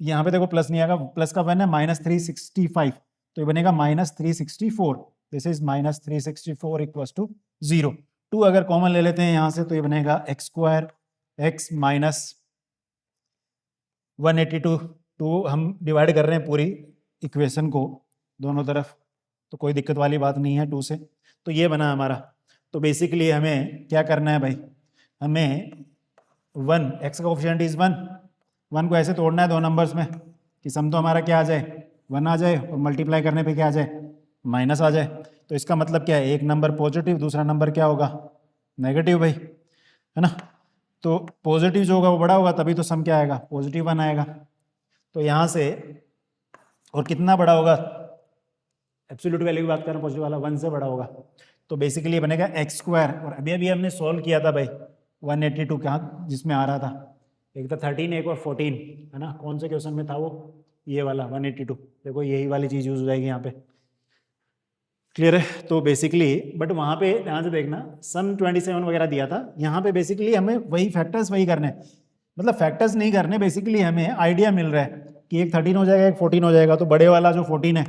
यहाँ पे देखो प्लस नहीं आएगा, प्लस का 1 है -365, तो ये बनेगा -364, दिस इज -364 इक्वल्स टू 0। 2 अगर कॉमन ले लेते हैं यहाँ से तो ये बनेगा एक्स स्क्वायर एक्स माइनस 182, तो हम डिवाइड कर रहे हैं पूरी इक्वेशन को दोनों तरफ, तो कोई दिक्कत वाली बात नहीं है 2 से। तो ये बना हमारा। तो बेसिकली हमें क्या करना है भाई, हमें 1 एक्स का कोफिशिएंट इज 1 को ऐसे तोड़ना है दो नंबर्स में कि सम तो हमारा क्या आ जाए 1 आ जाए और मल्टीप्लाई करने पे क्या आ जाए, माइनस आ जाए। तो इसका मतलब क्या है, एक नंबर पॉजिटिव, दूसरा नंबर क्या होगा, नेगेटिव भाई, है ना। तो पॉजिटिव जो होगा वो बड़ा होगा, तभी तो सम क्या आएगा, +1 आएगा। तो यहाँ से और कितना बड़ा होगा, एब्सोल्यूट वैल्यू की बात करें, पॉजिटिव वाला 1 से बड़ा होगा। तो बेसिकली बनेगा x²। और अभी अभी हमने सॉल्व किया था भाई 182 कहाँ जिसमें आ रहा था, एक था 13 एक और 14, है ना। कौन से क्वेश्चन में था वो, ये वाला 182। देखो यही वाली चीज़ यूज हो जाएगी यहाँ पे, क्लियर है। तो बेसिकली बट वहाँ पे ध्यान से देखना, सम 27 वगैरह दिया था, यहाँ पे बेसिकली हमें वही फैक्टर्स वही करने, मतलब फैक्टर्स नहीं करने, बेसिकली हमें आइडिया मिल रहा है कि एक 13 हो जाएगा, एक 14 हो जाएगा। तो बड़े वाला जो 14 है,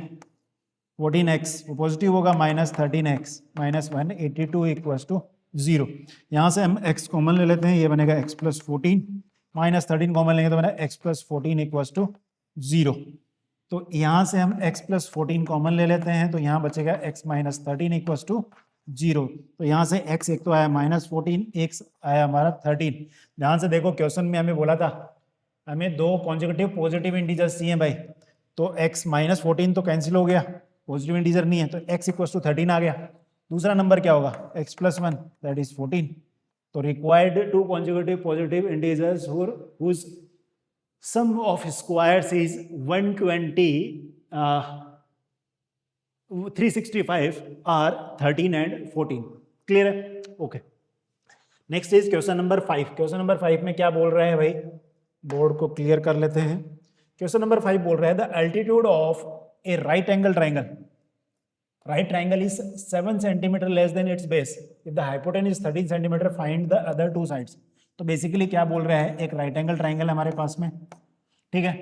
14x वो पॉजिटिव होगा, -13x -182 = 0। यहाँ से हम x कॉमन ले लेते हैं, ये बनेगा x + 14, -13 कॉमन लेंगे तो बनेगा x + 14 = 0। तो यहाँ से हम x + 14 कॉमन ले लेते हैं, तो यहाँ बचेगा x - 13 = 0। तो यहाँ से x एक तो आया -14, एक आया हमारा 13। ध्यान से देखो क्वेश्चन में हमें बोला था हमें 2 कॉन्जिक्यूटिव पॉजिटिव इंटीजर्स चाहिए भाई। तो x - 14 तो कैंसिल हो गया, पॉजिटिव इंटीजर नहीं है, तो x = 13 आ गया। दूसरा नंबर क्या होगा, x + 1 दैट इज 14। तो required 2 consecutive positive integers whose sum of squares is 120 365 are 13 and 14। Clear है, okay. Next is question number 5। Question number 5 में क्या बोल रहे हैं भाई, बोर्ड को क्लियर कर लेते हैं। क्वेश्चन नंबर 5 बोल रहा है the altitude of A right angle triangle, right triangle is 7 centimeter less than its base, if the hypotenuse is 13 centimeter, find the other two sides। तो बेसिकली क्या बोल रहा है, एक राइट एंगल ट्राइंगल है हमारे पास में, ठीक है।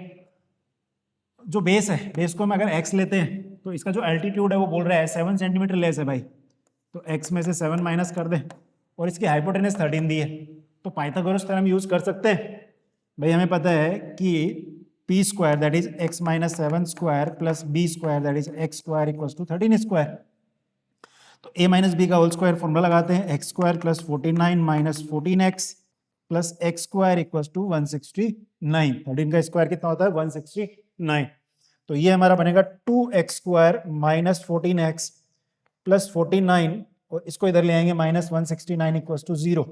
जो बेस है, बेस को हम अगर x लेते हैं तो इसका जो एल्टीट्यूड है वो बोल रहा है 7 सेंटीमीटर लेस है भाई। तो x में से 7 माइनस कर दे, और इसकी हाइपोटेनस 13 दी है। तो पाइथागोरस थ्योरम यूज कर सकते हैं भाई। हमें पता है कि p² that is x - 7² plus b² that is x² = 13²। तो a - b का होल स्क्वायर फॉर्मूला लगाते हैं, x² + 49 - 14x प्लस x² = 169। 13 का स्क्वायर कितना होता है, 169। तो ये हमारा बनेगा 2x² - 14x प्लस 49, और इसको इधर ले आएंगे -169 = 0।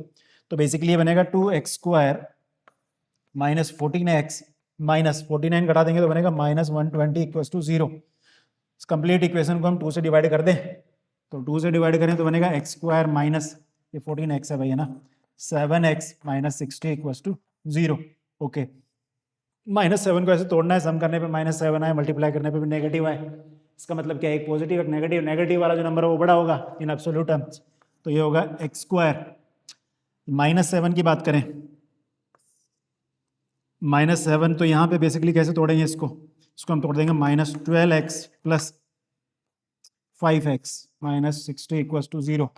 तो बेसिकली ये बनेगा 2x² - 14x -49 घटा देंगे तो बनेगा -120 = 0। इस कंप्लीट इक्वेशन को हम 2 से डिवाइड कर दें, तो 2 से डिवाइड करें तो बनेगा x² माइनस ये 14x है भाई, है ना, 7x - 60 = 0। ओके, -7 को ऐसे तोड़ना है, सम करने पे -7 आए, मल्टीप्लाई करने पे भी नेगेटिव आए। इसका मतलब क्या है, एक पॉजिटिव एक नेगेटिव, नेगेटिव वाला जो नंबर है वो बड़ा होगा इन एब्सोल्यूट टर्म्स। तो ये होगा x²। -7 की बात करें, -7 तो यहाँ पे बेसिकली कैसे तोड़ेंगे इसको हम तोड़ देंगे -12x plus 5x - 60 = 0।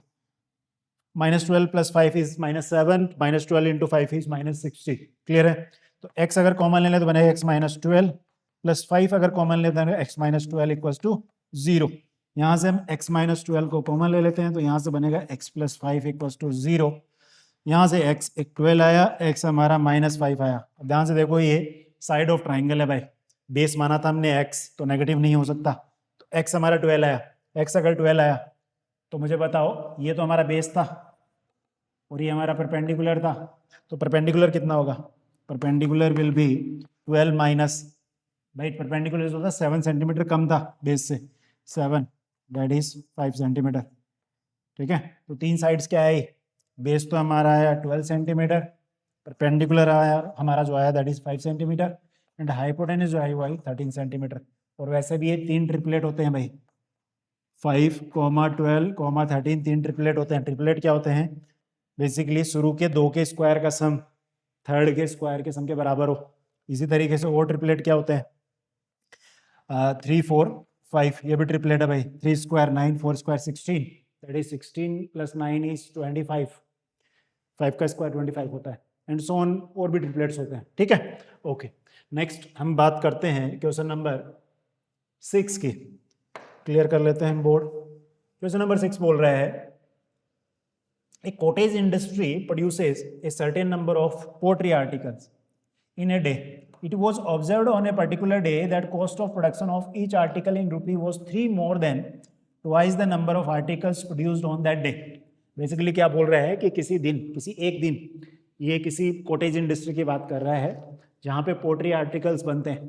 -12 + 5 is -7, -12 × 5 is -60। Clear है। तो x अगर कॉमन ले लें तो बनेगा x - 12 प्लस 5 अगर कॉमन लेते हैं x - 12 = 0। यहाँ से हम x - 12 को कॉमन ले लेते हैं, तो यहाँ से बनेगा x + 5 = 0। यहाँ से x एक 12 आया, x हमारा -5 आया। अब ध्यान से देखो, ये साइड ऑफ ट्राइंगल है भाई, बेस माना था हमने x, तो नेगेटिव नहीं हो सकता। तो x हमारा 12 आया, x अगर 12 आया तो मुझे बताओ, ये तो हमारा बेस था और ये हमारा परपेंडिकुलर था, तो परपेंडिकुलर कितना होगा, परपेंडिकुलर विल बी 12 माइनस, भाई परपेंडिकुलर जो था 7 सेंटीमीटर कम था बेस से, 7 दैट इज 5 सेंटीमीटर। ठीक है, तो तीन साइड्स क्या है, बेस तो हमारा आया 12 सेंटीमीटर, परपेंडिकुलर आया हमारा जो आया that is 5 centimetre, and hypotenuse जो आई वो आई 13 सेंटीमीटर। और वैसे भी ये 3 ट्रिपलेट होते हैं भाई, 5, 12, 13, 3 ट्रिपलेट होते हैं। ट्रिपलेट क्या होते हैं, बेसिकली शुरू के 2 के स्क्वायर का सम थर्ड के स्क्वायर के सम के बराबर हो। इसी तरीके से और ट्रिपलेट क्या होते हैं, 3, 4, 5, ये भी ट्रिपलेट है भाई, 3² 9, 4² 16, दैट इज 16 + 9 इज 25, 5 का स्क्वायर 25 होता है, एंड सो ऑन, और भी ट्रिपलेट्स होते हैं। ठीक है, ओके। नेक्स्ट हम बात करते हैं क्वेश्चन नंबर 6 की, क्लियर कर लेते हैं बोर्ड। क्वेश्चन नंबर 6 बोल रहा है, a cottage industry produces a certain number of pottery articles in a day It was observed on a particular day that cost of production of each article in rupee was 3 more than twice the number of articles produced on that day. Basically क्या बोल रहा है कि किसी दिन, किसी एक दिन, ये किसी कॉटेज इंडस्ट्री की बात कर रहा है जहाँ पे पोट्री आर्टिकल्स बनते हैं.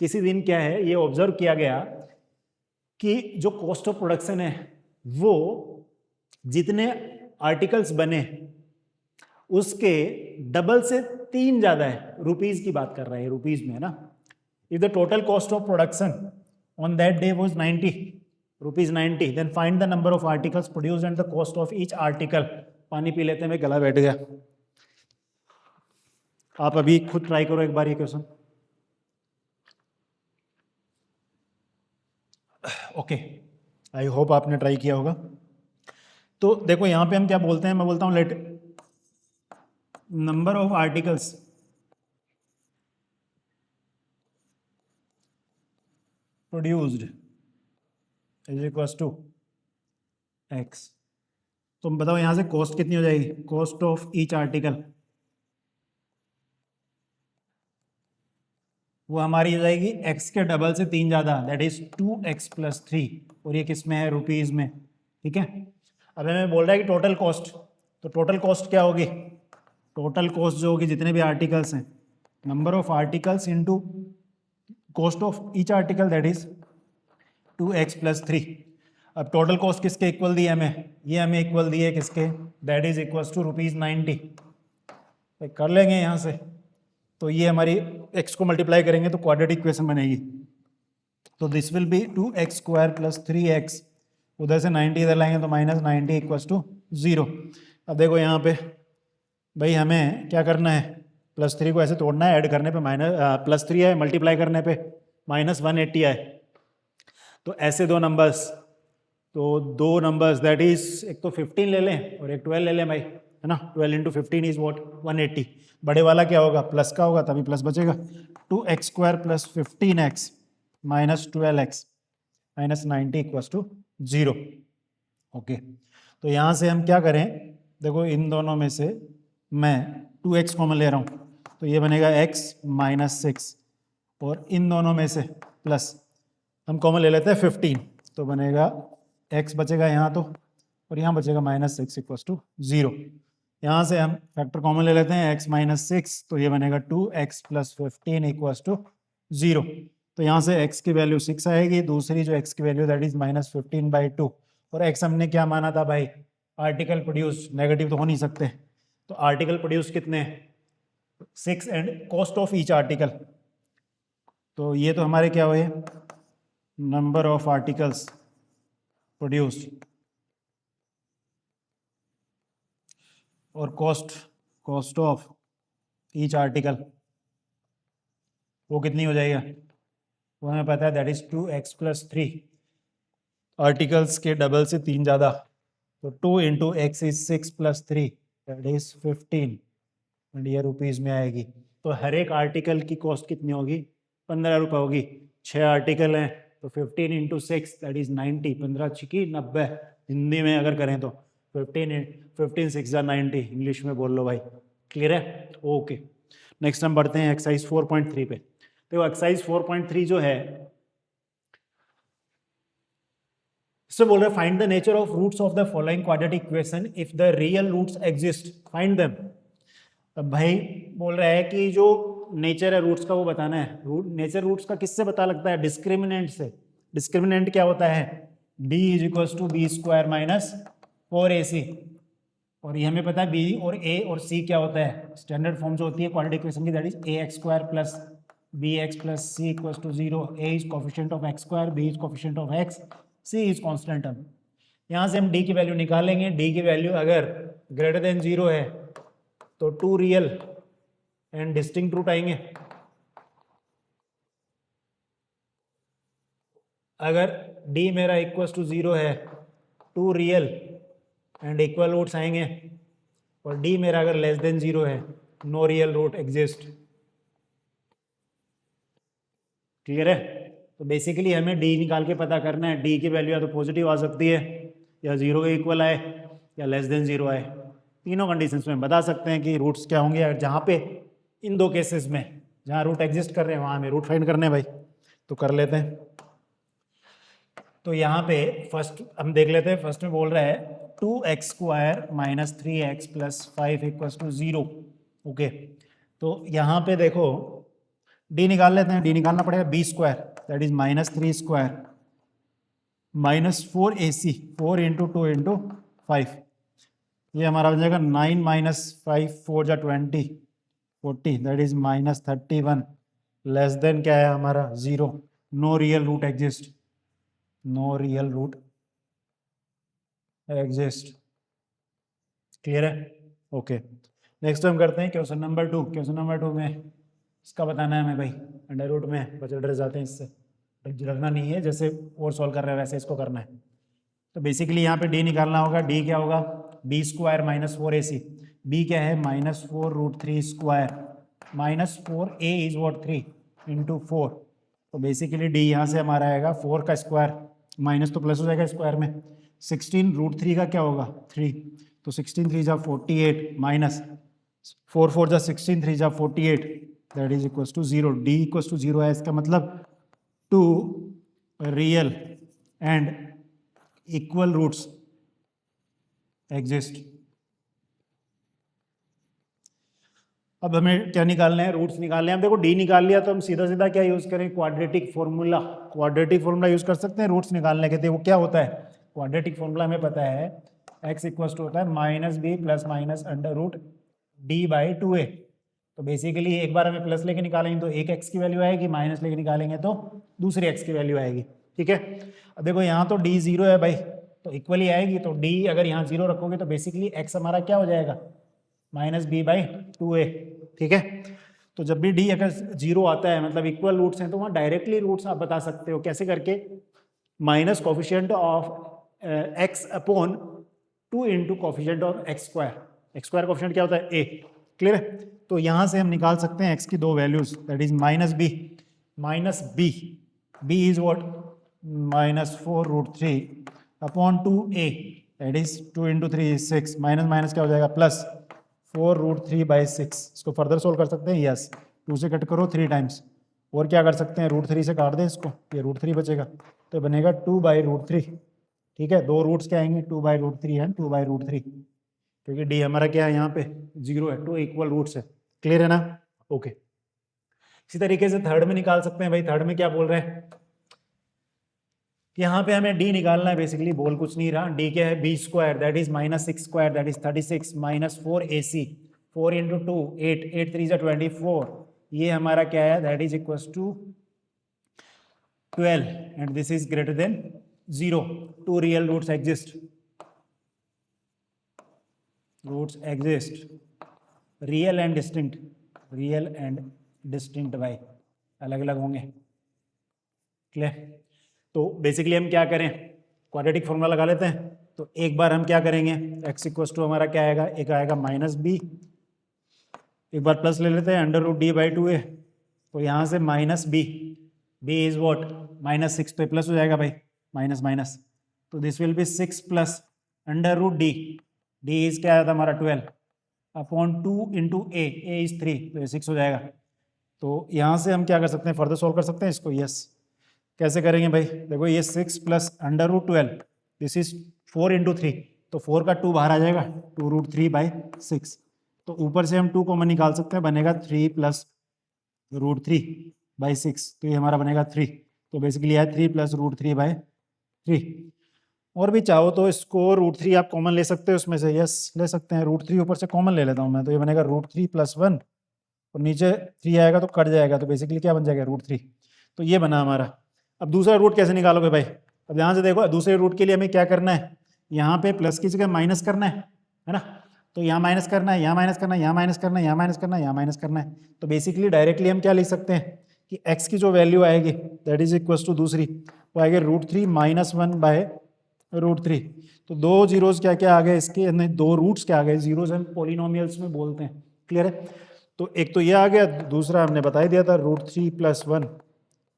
किसी दिन क्या है, ये ऑब्जर्व किया गया कि जो कॉस्ट ऑफ प्रोडक्शन है वो जितने आर्टिकल्स बने उसके डबल से 3 ज्यादा है. रुपीज की बात कर रहा है, रुपीज में है ना. If the total cost of production on that day was 90 rupees 90, then find the number of articles produced and the cost of each article. पानी पी लेते हैं, गला बैठ गया. आप अभी खुद ट्राई करो एक बार ये क्वेश्चन. ओके, आई होप आपने ट्राई किया होगा. तो देखो यहां पे हम क्या बोलते हैं, मैं बोलता हूं let number of articles produced is equal to x. तुम बताओ यहां से कॉस्ट कितनी हो जाएगी, कॉस्ट ऑफ ईच आर्टिकल वो हमारी हो जाएगी x के डबल से 3 ज़्यादा, दैट इज 2x प्लस 3. और ये किस में है, रुपीज़ में. ठीक है. अब हमें बोल रहा है कि टोटल कॉस्ट, तो टोटल कॉस्ट क्या होगी, टोटल कॉस्ट जो होगी जितने भी आर्टिकल्स हैं, number of articles into cost of each article that is 2x plus 3. अब टोटल कॉस्ट किसके इक्वल दी है हमें, ये हमें इक्वल दी है किसके, दैट इज इक्वल टू ₹90. कर लेंगे यहाँ से, तो ये हमारी x को मल्टीप्लाई करेंगे तो क्वाड्रेटिक इक्वेशन बनेगी. तो this will B 2x² plus 3x, उधर से 90 इधर लाएंगे तो -90 इक्वल्स टू 0. अब देखो यहाँ पे भाई हमें क्या करना है, +3 को ऐसे तोड़ना है, ऐड करने पे +3 है, मल्टीप्लाई करने पे -180 आए. तो ऐसे दो नंबर्स, तो दो नंबर्स दैट इज, एक तो 15 ले लें और एक 12 ले लें भाई, है ना. 12 इंटू 15 इज वॉट 180. बड़े वाला क्या होगा, प्लस का होगा तभी प्लस बचेगा. 2x² plus 15x minus 12x minus 90 equals to 0. Okay, तो यहाँ से हम क्या करें, देखो इन दोनों में से मैं 2x कॉमन ले रहा हूँ, तो ये बनेगा x माइनस 6, और इन दोनों में से प्लस हम कॉमन ले लेते हैं 15, तो बनेगा x बचेगा यहाँ तो, और यहाँ बचेगा -6 इक्वल्स टू 0. यहाँ से हम फैक्टर कॉमन ले लेते हैं, x माइनस 6, तो ये बनेगा 2x प्लस 15 इक्वल्स टू 0. तो यहाँ से x की वैल्यू 6 आएगी, दूसरी जो x की वैल्यू दैट इज -15/2, और x हमने क्या माना था भाई, आर्टिकल प्रोड्यूस, नेगेटिव तो हो नहीं सकते. तो आर्टिकल प्रोड्यूस कितने, 6 and cost of each article, तो ये तो हमारे क्या हुए, नंबर ऑफ आर्टिकल्स प्रोड्यूस्ड और कॉस्ट ऑफ ईच आर्टिकल, वो कितनी हो जाएगा, वो हमें पता है that is 2x plus 3. Articles के डबल से 3 ज़्यादा, तो 2 into x is 6 plus 3 that is 15, and ये रुपीज़ में आएगी. तो हर एक आर्टिकल की कॉस्ट कितनी होगी, 15 रुपये होगी. 6 आर्टिकल हैं तो 15 इंटू 6 दैट इज 90, 15 छिकी 90 हिंदी में अगर करें तो 15 6 जा 90, इंग्लिश में बोल लो भाई. क्लियर है. ओके, नेक्स्ट हम बढ़ते हैं एक्सरसाइज 4.3 पे. तो एक्सरसाइज 4.3 जो है इससे बोल रहे हैं find the nature of roots of the following quadratic equation if the real roots exist, find them. अब भाई बोल रहा है कि जो नेचर है रूट्स का वो बताना है. नेचर रूट्स का किससे पता लगता है, डिस्क्रिमिनेंट से. डिस्क्रिमिनेंट क्या होता है, d is equal to b² minus 4ac, और ये हमें पता है b और a और c क्या होता है, स्टैंडर्ड फॉर्म जो होती है क्वाड्रेटिक इक्वेशन की, that is ax² plus bx plus c equals to 0. a is coefficient of x², b is coefficient of x, c is constant term. यहाँ से हम d की वैल्यू निकालेंगे. d की वैल्यू अगर ग्रेटर देन 0 है तो 2 रियल एंड डिस्टिंक्ट रूट आएंगे. अगर d मेरा इक्वल्स टू 0 है, 2 रियल एंड इक्वल रूट्स आएंगे, और d मेरा अगर लेस देन 0 है, no real root exist. Clear है. तो बेसिकली हमें d निकाल के पता करना है. d की वैल्यू या तो पॉजिटिव आ सकती है, या 0 के इक्वल आए, या लेस देन 0 आए. तीनों कंडीशंस में बता सकते हैं कि रूट्स क्या होंगे. अगर जहाँ पे इन दो केसेस में जहाँ रूट एग्जिस्ट कर रहे हैं वहाँ हमें रूट फाइंड करने हैं भाई, तो कर लेते हैं। तो यहाँ पे फर्स्ट हम देख लेते हैं, फर्स्ट में बोल रहा है 2x² minus 3x plus 5 equals to 0। Okay, तो यहाँ पे देखो d निकाल लेते हैं, d निकालना पड़ेगा b² that is minus 3² minus 4ac 4 into 2 into 5, ये हमारा बन जाएगा 9 माइनस 5 4 जा 20 40 that is minus 31 less than क्या है हमारा 0, no real root exist, no real root exist. Clear है? ओके, नेक्स्ट हम करते हैं क्वेश्चन नंबर 2। क्वेश्चन नंबर 2 में इसका बताना है हमें भाई, अंडर रूट में बच्चे डर जाते हैं इससे, डरना नहीं है, जैसे और सॉल्व कर रहे हैं वैसे इसको करना है। तो बेसिकली यहाँ पे d निकालना होगा, d क्या होगा b² माइनस 4ac, b क्या है minus 4 root 3 square minus 4a is what 3 into 4। तो बेसिकली d यहाँ से हमारा आएगा 4 का स्क्वायर, माइनस तो प्लस हो जाएगा स्क्वायर में, 16 रूट 3 का क्या होगा 3, तो 16 3 जा 48 माइनस 4 4 जा 16 3 जा 48 that is equals to 0। d equals to 0 है, इसका मतलब 2 real and equal roots exist. अब हमें क्या निकालना है, रूट्स निकालने हैं। अब देखो d निकाल लिया तो हम सीधा सीधा क्या यूज करें, quadratic formula, quadratic formula use कर सकते हैं रूट्स निकालने के। वो क्या होता है, क्वाड्रेटिक फॉर्मूला हमें पता है x इक्वल्स टू होता है minus b plus minus under root d by 2a। तो बेसिकली एक बार हमें प्लस लेके निकालेंगे तो एक x की वैल्यू आएगी, माइनस लेके निकालेंगे तो दूसरी x की वैल्यू आएगी। ठीक है, अब देखो यहाँ तो d 0 है भाई, तो इक्वली आएगी, तो d अगर यहाँ 0 रखोगे तो बेसिकली x हमारा क्या हो जाएगा माइनस बी बाई 2a। ठीक है, तो जब भी d अगर 0 आता है मतलब इक्वल रूट्स हैं तो वहाँ डायरेक्टली रूट्स आप बता सकते हो, कैसे करके minus coefficient of x upon 2 into coefficient of x²। x² coefficient क्या होता है a। क्लियर है, तो यहाँ से हम निकाल सकते हैं x की दो values that is minus b b is what minus 4 root 3 upon 2a that is 2 into 3 is 6 minus minus क्या हो जाएगा प्लस 4 रूट 3 बाई 6। इसको फर्दर सोल्व कर सकते हैं, यस 2 से कट करो 3 टाइम्स, और क्या कर सकते हैं रूट 3 से काट दें इसको, ये रूट 3 बचेगा तो बनेगा 2 बाई रूट 3। ठीक है, दो रूट्स क्या आएंगे 2 by root 3 and 2 by root 3, क्योंकि d हमारा क्या है यहाँ पे 0 है, 2 इक्वल रूट्स है। क्लियर है ना? ओके, इसी तरीके से थर्ड में निकाल सकते हैं भाई। थर्ड में क्या बोल रहे हैं, यहाँ पे हमें d निकालना है, बेसिकली बोल कुछ नहीं रहा, d क्या है b² that is minus 6² that is 36 minus 4ac 4 into 2 8 8 3 जा 24, ये हमारा क्या है that is equals to 12 and this is greater than 0। Two real roots exist, roots exist, real and distinct, real and distinct भाई अलग अलग होंगे। क्लियर, तो बेसिकली हम क्या करें क्वाड्रेटिक फॉर्मूला लगा लेते हैं। तो एक बार हम क्या करेंगे x इक्वल्स टू हमारा क्या आएगा, एक आएगा माइनस b, एक बार प्लस ले लेते हैं under root d by 2a, तो यहाँ से minus b is what minus 6 पे प्लस हो जाएगा भाई, माइनस माइनस, तो this will be 6 plus under root D is क्या आया था हमारा 12 अपॉन 2 इंटू a इज 3, तो ये 6 हो जाएगा। तो यहाँ से हम क्या कर सकते हैं फर्दर सोल्व कर सकते हैं इसको, यस कैसे करेंगे भाई, देखो ये 6 plus under root 12 this is 4 into 3, तो 4 का 2 बाहर आ जाएगा 2 रूट 3 बाई 6, तो ऊपर से हम 2 कॉमन निकाल सकते हैं, बनेगा 3 प्लस रूट 3 बाई 6, तो ये हमारा बनेगा 3, तो बेसिकली है 3 प्लस रूट 3 बाई 3। और भी चाहो तो इसको रूट 3 आप कॉमन ले सकते हो उसमें से, यस ले सकते हैं, रूट 3 ऊपर से कॉमन ले लेता हूँ मैं, तो ये बनेगा रूट 3 प्लस 1 और नीचे 3 आएगा तो कट जाएगा, तो बेसिकली क्या बन जाएगा रूट 3, तो ये बना हमारा। अब दूसरा रूट कैसे निकालोगे भाई, अब यहाँ से देखो दूसरे रूट के लिए हमें क्या करना है, यहाँ पे प्लस की जगह माइनस करना है ना, तो यहाँ माइनस करना है, यहाँ माइनस करना है, यहाँ माइनस करना है, यहाँ माइनस करना है, यहाँ माइनस करना है, तो बेसिकली डायरेक्टली हम क्या लिख सकते हैं कि x की जो वैल्यू आएगी दैट इज इक्वल्स टू दूसरी वो आएगी रूट 3 माइनस 1 बाय रूट 3। तो दो जीरोस क्या क्या आ गए इसके, नहीं दो रूट्स क्या आ गए, जीरोस हम पॉलिनोमियल्स में बोलते हैं। क्लियर है, तो एक तो ये आ गया, दूसरा हमने बता ही दिया था रूट 3 प्लस 1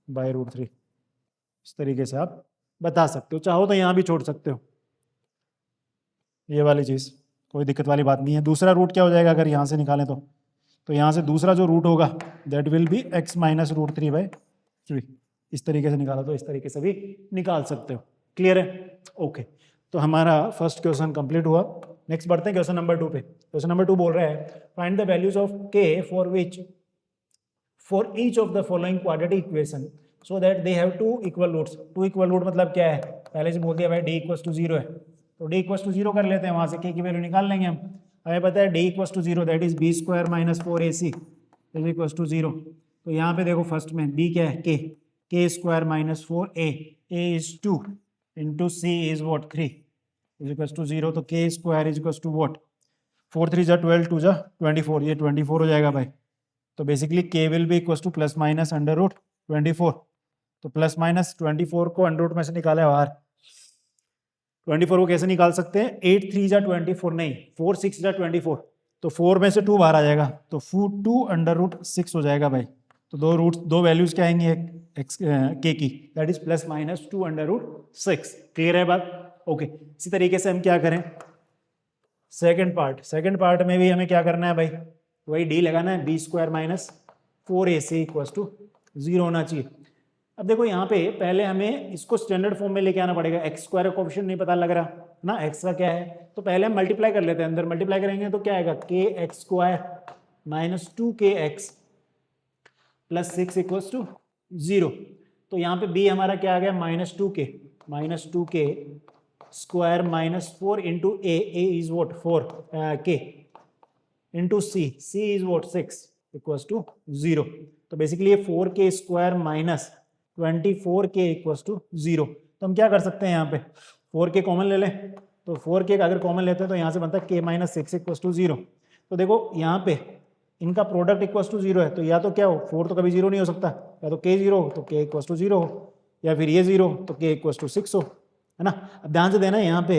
बाय रूट 3, इस तरीके से आप बता सकते हो, चाहो तो यहाँ भी छोड़ सकते हो, ये वाली चीज़ कोई दिक्कत वाली बात नहीं है। दूसरा रूट क्या हो जाएगा अगर यहाँ से निकालें तो तो यहाँ से दूसरा जो रूट होगा that will be x minus root 3/3। इस तरीके से निकाला तो इस तरीके से भी निकाल सकते हो। क्लियर है? ओके, तो हमारा फर्स्ट क्वेश्चन कंप्लीट हुआ। नेक्स्ट बढ़ते हैं क्वेश्चन नंबर 2 पे। क्वेश्चन नंबर 2 बोल रहा है find the values of k for each of the following quadratic equation so that they have two equal roots. Two equal root मतलब क्या है, पहले से बोल दिया भाई d इक्वल्स टू 0 है, तो d इक्वल्स टू 0 कर लेते हैं, वहां से k की वैल्यू निकाल लेंगे हम। हमें पता है d equals to 0 that is b square minus 4ac is equals to 0। तो यहाँ पे देखो फर्स्ट में b क्या है, k square minus 4a, a is 2 into c is what 3 is equals to 0। तो k square is equals to what 4 3 जा 12 2 जा 24, ये 24 हो जाएगा भाई। तो basically k will be equals to plus minus under root 24। तो प्लस माइनस 24 को अंडर रूट में से निकाले बाहर, 24 को कैसे निकाल सकते हैं, 8 3 जा 24 नहीं, 4 6 जा 24, तो 4 में से 2 बाहर आ जाएगा, तो 2 अंडर रूट 6 हो जाएगा भाई। तो दो वैल्यूज क्या आएंगी k की, that is plus minus 2 under root 6। Clear है बात? ओके, इसी तरीके से हम क्या करें, सेकंड पार्ट में भी हमें क्या करना है भाई, वही d लगाना है, b square minus 4ac equals to 0 होना चाहिए। अब देखो यहाँ पे पहले हमें इसको स्टैंडर्ड फॉर्म में लेके आना पड़ेगा, एक्स स्क्वायर का कोएफिशिएंट नहीं पता लग रहा ना, एक्स का क्या है, तो पहले हम मल्टीप्लाई कर लेते हैं, अंदर मल्टीप्लाई करेंगे तो क्या आएगा, K X square minus 2kx plus 6 equals to 0। तो यहाँ पे b हमारा क्या आ गया, minus 2k square minus 4 into A is what 4 k into c is what 6 equals to 0। तो बेसिकली ये 4k square minus 24k equals to 0। तो हम क्या कर सकते हैं, यहाँ पे 4k कॉमन ले लें, तो 4k अगर कॉमन लेते हैं तो यहाँ से बनता है k माइनस 6 इक्वल्स टू 0। तो देखो यहाँ पे इनका प्रोडक्ट इक्वल्स टू 0 है, तो या तो क्या हो, 4 तो कभी 0 नहीं हो सकता, या तो k 0 हो तो k इक्वल्स टू 0 हो, या फिर ये 0 तो k इक्वल्स टू 6 हो, है ना। अब ध्यान से देना, यहाँ पे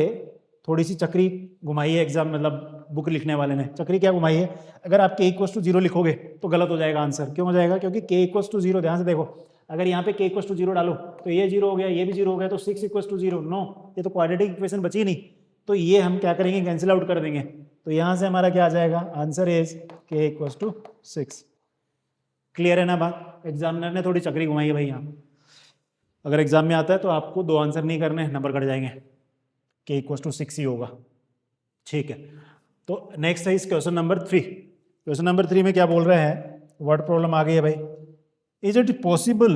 थोड़ी सी चक्री घुमाई है एग्जाम, मतलब बुक लिखने वाले ने चक्री क्या घुमाई है, अगर आप k इक्वल्स टू 0 लिखोगे तो गलत हो जाएगा आंसर। क्यों हो जाएगा, क्योंकि k इक्वल्स टू 0, ध्यान से देखो, अगर यहाँ पे k इक्वल्स टू 0 डालो तो ये 0 हो गया, ये भी 0 हो गया, तो 6 इक्वल्स टू 0, नो, ये तो क्वाड्रेटिक इक्वेशन बची नहीं, तो ये हम क्या करेंगे, कैंसिल आउट कर देंगे। तो यहाँ से हमारा क्या आ जाएगा, answer is k equals to 6। Clear है ना बात? एग्जामिनर ने थोड़ी चक्री घुमाई है भाई यहाँ। अगर एग्जाम में आता है तो आपको 2 आंसर नहीं करने, नंबर कट जाएंगे, k इक्वल्स टू 6 ही होगा। ठीक है, तो नेक्स्ट है इस क्वेश्चन नंबर 3। क्वेश्चन नंबर 3 में क्या बोल रहे हैं, वर्ड प्रॉब्लम आ गई है भाई, is it possible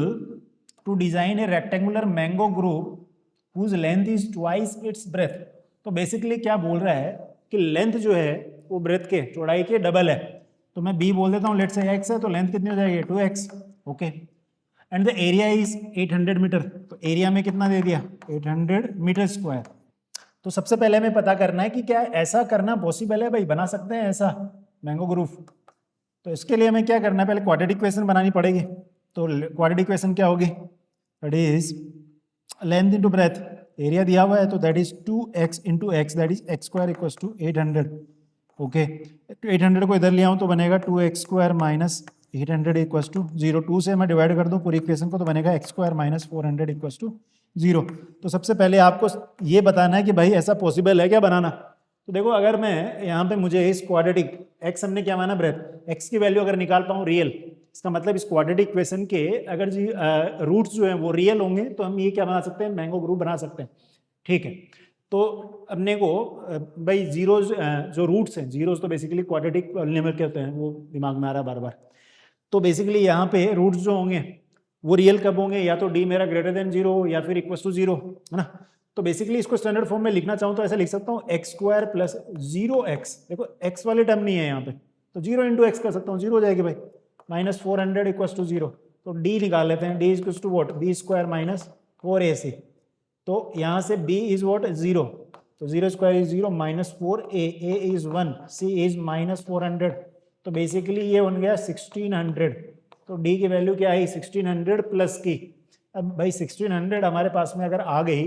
to design a rectangular mango group whose length is twice its breadth. तो बेसिकली क्या बोल रहा है कि लेंथ जो है वो ब्रेथ के, चौड़ाई के डबल है। तो मैं b बोल देता हूँ, लेट से x है, तो लेंथ कितनी हो जाएगी, 2x। Okay, and the area is 800 meter, तो एरिया में कितना दे दिया, 800 मीटर स्क्वायर। तो सबसे पहले हमें पता करना है कि क्या ऐसा करना पॉसिबल है भाई, बना सकते हैं ऐसा मैंगो ग्रुप। तो इसके लिए हमें क्या करना है, पहले क्वाड्रेटिक इक्वेशन बनानी पड़ेगी। तो क्वाड्रेटिक इक्वेशन क्या होगी, that is length into breadth, area दिया हुआ है तो that is 2x into X, that is x square equals to 800। Okay, तो 800 को इधर ले आऊँ तो बनेगा 2x square minus 800 equals to 0। 2 से मैं डिवाइड कर दूँ पूरी इक्वेशन को तो बनेगा x स्क्वायर माइनस 400 इक्वल्स टू 0। तो सबसे पहले आपको ये बताना है कि भाई ऐसा पॉसिबल है क्या बनाना। तो देखो, अगर मैं यहाँ पे मुझे इस क्वाड्रेटिक, x हमने क्या माना, ब्रेथ, x की वैल्यू अगर निकाल पाऊँ रियल, इसका मतलब इस क्वाड्रेटिक इक्वेशन के अगर जी रूट्स जो हैं वो रियल होंगे तो हम ये क्या बना सकते हैं, मैंगो ग्रुप बना सकते हैं। ठीक है, तो अपने को भाई जीरोज जो रूट्स हैं, जीरोज तो बेसिकली क्वाड्रेटिक पॉलिनोमियल के होते हैं, वो दिमाग में आ रहा है बार बार। तो बेसिकली यहाँ पे रूट्स जो होंगे वो रियल कब होंगे, या तो d मेरा ग्रेटर देन 0 या फिर इक्वल्स टू 0, है ना। तो बेसिकली इसको स्टैंडर्ड फॉर्म में लिखना चाहूँ तो ऐसा लिख सकता हूँ, एक्स स्क्वायर प्लस 0x, देखो x वाली टर्म नहीं है यहाँ पे, तो 0 इंटू एक्स कर सकता हूँ, 0 हो जाएगी भाई, माइनस 400 इक्वल्स टू 0। तो d निकाल लेते हैं, d equals to what, b square minus 4ac। तो यहाँ से b इज वॉट 0, तो 0 square is 0, minus 4a, a is 1, c is minus 400। तो बेसिकली ये बन गया 1600। तो d की वैल्यू क्या आई, 1600 प्लस की। अब भाई 1600 हमारे पास में अगर आ गई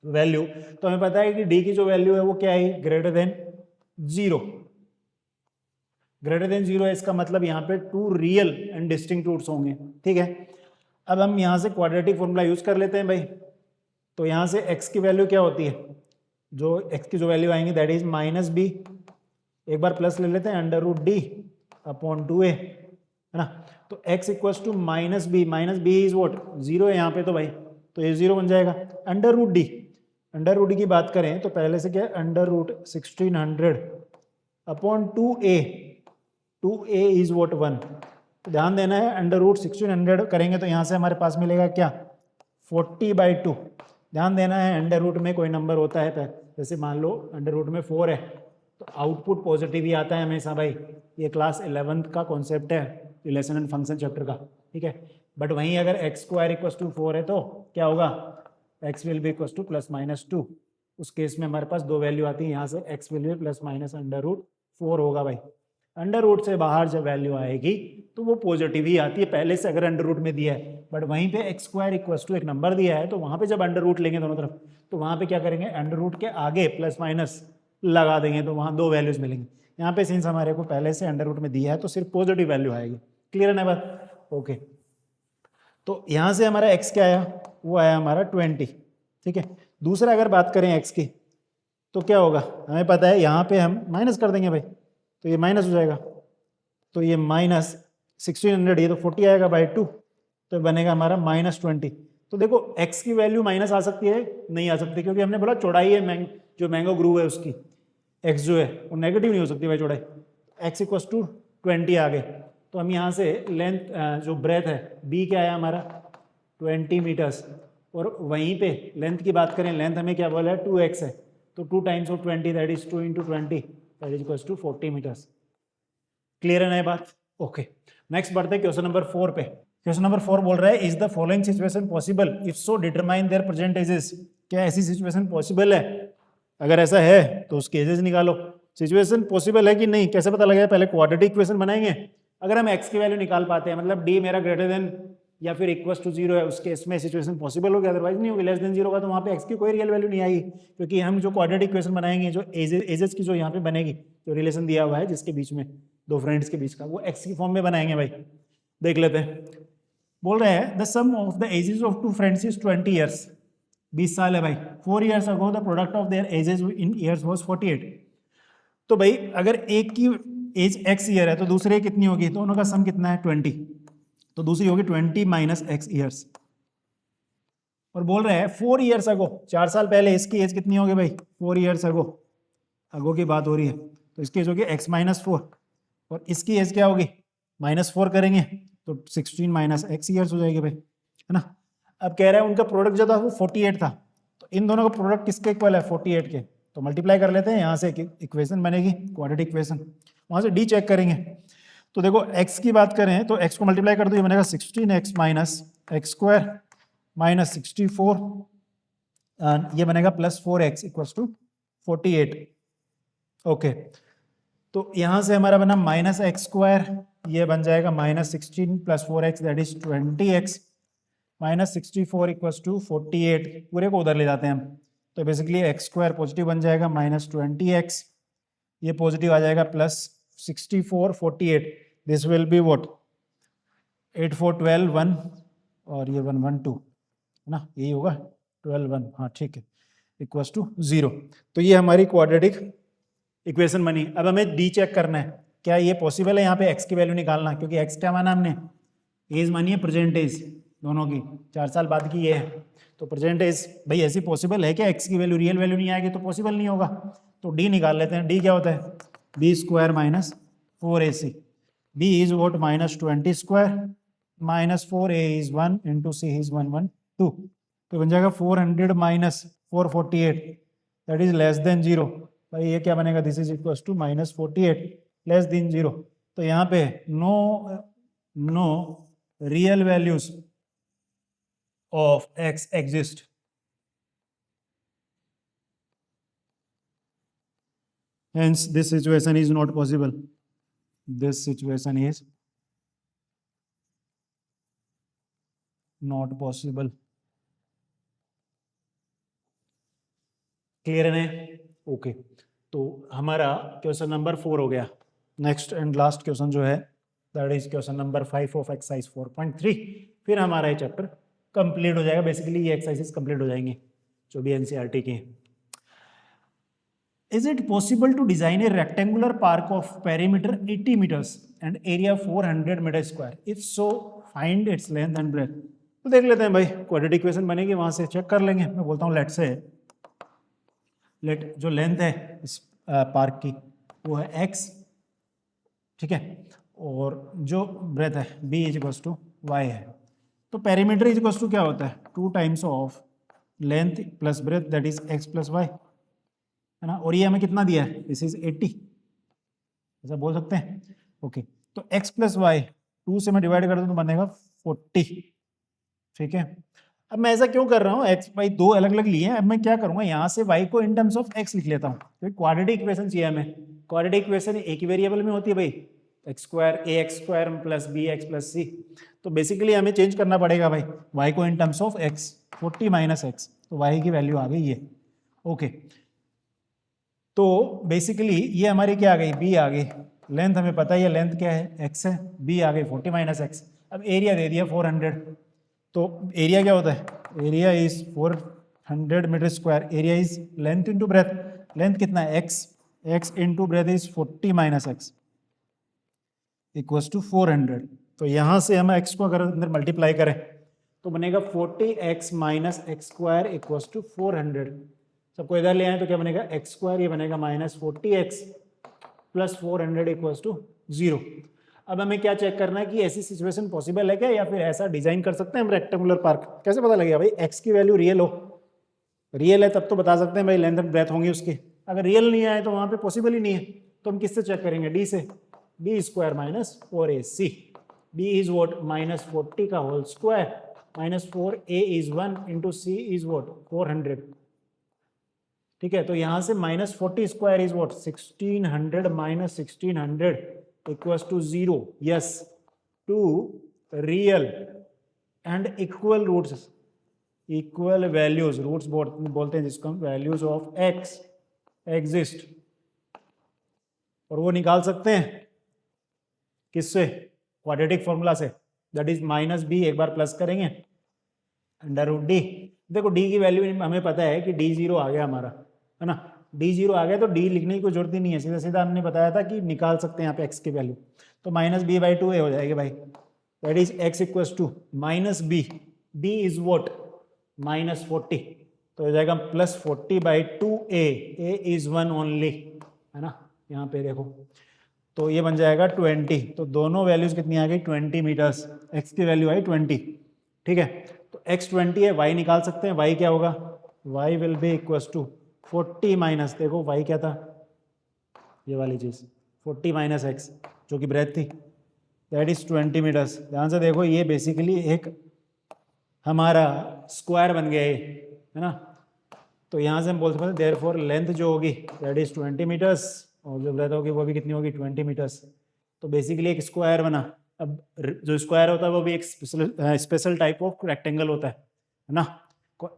वैल्यू, तो हमें पता है कि d की जो वैल्यू है वो क्या है, ग्रेटर देन 0। ग्रेटर देन 0 है, इसका मतलब यहाँ पे 2 रियल एंड डिस्टिंक्ट रूट्स होंगे। ठीक है, अब हम यहाँ से क्वाड्रेटिक फॉर्मूला यूज कर लेते हैं भाई। तो यहाँ से x की वैल्यू क्या होती है, जो x की जो वैल्यू आएंगी दैट इज माइनस b, एक बार प्लस ले लेते हैं, under root d upon 2a, है ना। तो x equals to minus B is what, 0 है यहाँ पे तो भाई, तो ये 0 बन जाएगा। अंडर रूट डी की बात करें तो पहले से क्या है, under root 1600 upon 2a is what 1। तो ध्यान देना है, अंडर रूट 1600 करेंगे तो यहाँ से हमारे पास मिलेगा क्या, 40/2। ध्यान देना है, अंडर रूट में कोई नंबर होता है, जैसे मान लो अंडर रूट में 4 है तो आउटपुट पॉजिटिव ही आता है हमेशा भाई। ये क्लास 11th का कॉन्सेप्ट है रिलेशन एंड फंक्शन चैप्टर का, ठीक है। बट वहीं अगर x² = 4 है तो क्या होगा, x will be equals to ±2। उस केस में हमारे पास दो वैल्यू आती है, यहाँ से x विल बी ±√4 होगा भाई। अंडर रूट से बाहर जब वैल्यू आएगी तो वो पॉजिटिव ही आती है पहले से, अगर अंडर रूट में दिया है। बट वहीं पे x² एक नंबर दिया है तो वहाँ पे जब अंडर रूट लेंगे दोनों तरफ, तो वहाँ पे क्या करेंगे, अंडर रूट के आगे प्लस माइनस लगा देंगे तो वहाँ दो वैल्यूज मिलेंगी। यहाँ पे सिंस हमारे को पहले से अंडर रूट में दिया है तो सिर्फ पॉजिटिव वैल्यू आएगी। क्लियर है ना बात, ओके। तो यहाँ से हमारा x क्या आया, वो आया हमारा 20, ठीक है। दूसरा अगर बात करें x की तो क्या होगा, हमें पता है यहाँ पे हम माइनस कर देंगे भाई, तो ये माइनस हो जाएगा, तो ये माइनस 1600, ये तो 40 आएगा बाई 2, तो बनेगा हमारा -20। तो देखो x की वैल्यू माइनस आ सकती है, नहीं आ सकती, क्योंकि हमने बोला चौड़ाई है जो मैंगो ग्रूव है उसकी, x जो है वो नेगेटिव नहीं हो सकती भाई चौड़ाई। x = 20 आ गए, तो हम यहाँ से लेंथ जो ब्रेथ है b क्या है हमारा 20 मीटर्स, और वहीं पे लेंथ की बात करें, लेंथ हमें क्या बोला है 2x है, तो 2 times of 20 that is 2 × 20 that is equals to 40 meters. Clear है ना ये बात, ओके। नेक्स्ट बढ़ते हैं क्वेश्चन नंबर 4 पे। क्वेश्चन नंबर 4 बोल रहा है, is the following situation possible, if so determine there present ages. क्या ऐसी सिचुएशन पॉसिबल है, अगर ऐसा है तो उसके एजेस निकालो। सिचुएशन पॉसिबल है कि नहीं कैसे पता लगेगा, पहले क्वाड्रेटिक इक्वेशन बनाएंगे। अगर हम x की वैल्यू निकाल पाते हैं, मतलब d मेरा ग्रेटर देन या फिर इक्वल टू 0 है, उसके इसमें सिचुएशन पॉसिबल होगी, अदरवाइज नहीं होगी। लेस देन 0 का तो वहाँ पे x की कोई रियल वैल्यू नहीं आएगी, क्योंकि हम जो क्वाड्रेटिक इक्वेशन बनाएंगे, जो एजेस की जो यहाँ पे बनेगी, जो रिलेशन दिया हुआ है जिसके बीच में दो फ्रेंड्स के बीच का, वो x की फॉर्म में बनाएंगे भाई। देख लेते हैं, बोल रहे हैं the sum of the ages of 2 friends is 20 years, 20 साल है भाई। 4 years ago the product of their ages in years was 48। तो भाई अगर एक की एज x ईयर है तो दूसरे कितनी होगी, तो दोनों का सम कितना है 20, तो दूसरी होगी 20 - x ईयर्स। और बोल रहे हैं 4 ईयर्स अगो, 4 साल पहले इसकी एज कितनी होगी भाई, 4 ईयर्स अगो, अगो की बात हो रही है, तो इसकी एज होगी x - 4, और इसकी एज क्या होगी -4 करेंगे तो 16 - x ईयर्स हो जाएगी भाई, है ना। अब कह रहा है उनका प्रोडक्ट जो था वो 48 था, तो इन दोनों का प्रोडक्ट किसके इक्वल है 48 के, तो मल्टीप्लाई कर लेते हैं, यहाँ से इक्वेशन बनेगी क्वाड्रेटिक इक्वेशन, वहाँ से डी चेक करेंगे। तो देखो x की बात करें तो x को मल्टीप्लाई कर दो, ये बनेगा 16x - x² - 64, ये बनेगा +4x = 48। ओके, तो यहाँ से हमारा बना -x², ये बन जाएगा -16 + 4x दैट इज 20x -64 = 48। पूरे को उधर ले जाते हैं हम, तो बेसिकली x² पॉजिटिव बन जाएगा -20x, ये पॉजिटिव आ जाएगा +64 48, दिस विल बी व्हाट 8 4 12 1, और ये 1 1 2, है ना, यही होगा 12 1, हाँ ठीक है, = 0। तो ये हमारी क्वाड्रेटिक इक्वेशन बनी। अब हमें डी चेक करना है, क्या ये पॉसिबल है यहाँ पे x की वैल्यू निकालना, क्योंकि x क्या माना हमने, एज मानी है प्रेजेंट एज दोनों की, 4 साल बाद की ये है, तो प्रेजेंट एज भाई ऐसी पॉसिबल है क्या, x की वैल्यू रियल वैल्यू नहीं आएगी तो पॉसिबल नहीं होगा। तो डी निकाल लेते हैं, डी क्या होता है b² - 4ac, b is what -20² -4a is 1 × c is 1 1 2, तो बन जाएगा 400 - 448 दैट इज लेस देन 0। भाई ये क्या बनेगा, this is equal to -48 less than 0। तो यहाँ पे no real values of x exist. Hence this situation is not possible. This situation is not possible. Clear है ना, ओके। तो हमारा क्वेश्चन नंबर 4 हो गया। नेक्स्ट एंड लास्ट क्वेश्चन जो है that is question number 5 of exercise 4.3। फिर हमारा ये चैप्टर कंप्लीट हो जाएगा। बेसिकली ये एक्सरसाइजेस कंप्लीट हो जाएंगे जो भी एनसीईआरटी की हैं। Is it possible to design a rectangular park of perimeter 80 meters and area 400 meter square, if so find its length and breadth. तो देख लेते हैं भाई, क्वाड्रेटिक इक्वेशन बनेगी, वहां से चेक कर लेंगे। मैं बोलता हूँ लेट जो लेंथ है इस पार्क की वो है x, ठीक है, और जो ब्रेथ है b is equals to y है। तो पेरीमीटर इज इक्वल्स टू क्या होता है, 2 times of length plus breadth that is x plus Y, है ना। और ये हमें कितना दिया है, दिस इज 80, ऐसा बोल सकते हैं। ओके, तो x प्लस वाई 2 से मैं डिवाइड कर दूं तो बनेगा 40, ठीक है। अब मैं ऐसा क्यों कर रहा हूँ, x y दो अलग अलग लिए हैं, अब मैं क्या करूंगा, यहाँ से y को इन टर्म्स ऑफ x लिख लेता हूँ। तो क्वाड्रेटिक इक्वेशन चाहिए हमें, क्वाड्रेटिक इक्वेशन एक ही वेरिएबल में होती है भाई, x square plus b x plus c. तो बेसिकली हमें चेंज करना पड़ेगा भाई, y को in terms of x, 40 minus x, तो y की वैल्यू आ गई ये। ओके, तो बेसिकली ये हमारी क्या आ गई, b आ गई, लेंथ हमें पता है, ये लेंथ क्या है, x है, b आ गई 40 माइनस एक्स। अब एरिया दे दिया 400, तो एरिया क्या होता है, area is 400 meter square, area is length into breadth, length कितना है x into breadth is 40 minus X equals to 400। तो यहाँ से हम x को अगर अंदर मल्टीप्लाई करें तो बनेगा 40x minus x square equals to 400। सबको इधर ले आए तो क्या बनेगा, एक्स स्क्वायर, ये बनेगा minus 40x plus 400 equals to 0। अब हमें क्या चेक करना है कि ऐसी सिचुएशन पॉसिबल है क्या, या फिर ऐसा डिजाइन कर सकते हैं हम रेक्टेंगुलर पार्क। कैसे पता लगेगा भाई, x की वैल्यू रियल हो, रियल है तब तो बता सकते हैं भाई लेंथ एंड ब्रेथ होंगी उसकी, अगर रियल नहीं आए तो वहां पे पॉसिबल ही नहीं है। तो हम किससे चेक करेंगे, d से, b square minus 4ac, b is what minus 40 का whole square minus 4a is 1 into c is what 400, ठीक है। तो यहां से minus 40 square is what 1600 minus 1600 equals to 0। Yes, two real and equal roots, equal values, roots बोलते हैं जिसको हम, वैल्यूज ऑफ x एग्जिस्ट, और वो निकाल सकते हैं किससे, क्वाड्रेटिक फॉर्मूला से, दैट इज माइनस b, एक बार प्लस करेंगे अंडर रूट d। देखो d की वैल्यू हमें पता है कि d 0 आ गया हमारा, है ना, d 0 आ गया तो d लिखने की कोई जरूरत ही नहीं है, सीधा सीधा हमने बताया था कि निकाल सकते हैं यहाँ पे x की वैल्यू। तो माइनस b बाई 2a हो जाएगी भाई, that is x equals to minus b, b is what minus 40, तो हो जाएगा plus 40 by 2a, a is 1 only, है ना, यहाँ पे देखो, तो ये बन जाएगा 20। तो दोनों वैल्यूज कितनी आ गई, 20 मीटर्स, x की वैल्यू आई 20, ठीक है। तो x 20 है, y निकाल सकते हैं, y क्या होगा, y will be equals to 40 minus, देखो y क्या था, ये वाली चीज 40 माइनस एक्स जो कि ब्रेथ थी, दैट इज 20 मीटर्स। ध्यान से देखो, ये बेसिकली एक हमारा स्क्वायर बन गया है ना। तो यहाँ से हम बोल सकते हैं देयरफॉर लेंथ जो होगी दैट इज 20 मीटर्स, और जो ब्रेथ होगी वो भी कितनी होगी, 20 मीटर्स। तो बेसिकली एक स्क्वायर बना। अब जो स्क्वायर होता है वो भी एक स्पेशल टाइप ऑफ रेक्टेंगल होता है ना,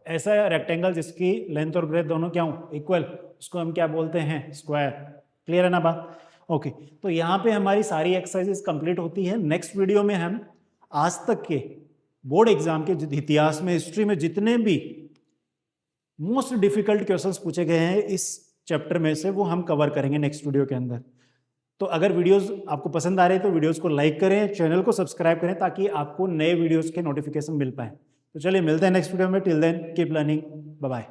ऐसा रेक्टेंगल जिसकी लेंथ और ब्रेथ दोनों क्या हो, इक्वल, उसको हम क्या बोलते हैं, स्क्वायर। क्लियर है ना बात, ओके। तो यहाँ पे हमारी सारी एक्सरसाइजेस कंप्लीट होती है। नेक्स्ट वीडियो में हम आज तक के बोर्ड एग्जाम के इतिहास में, हिस्ट्री में जितने भी मोस्ट डिफिकल्ट क्वेश्चंस पूछे गए हैं इस चैप्टर में से, वो हम कवर करेंगे नेक्स्ट वीडियो के अंदर। तो अगर वीडियोस आपको पसंद आ रहे हैं तो वीडियोस को लाइक करें, चैनल को सब्सक्राइब करें, ताकि आपको नए वीडियोस के नोटिफिकेशन मिल पाए। तो चलिए मिलते हैं नेक्स्ट वीडियो में, till then keep learning, bye bye.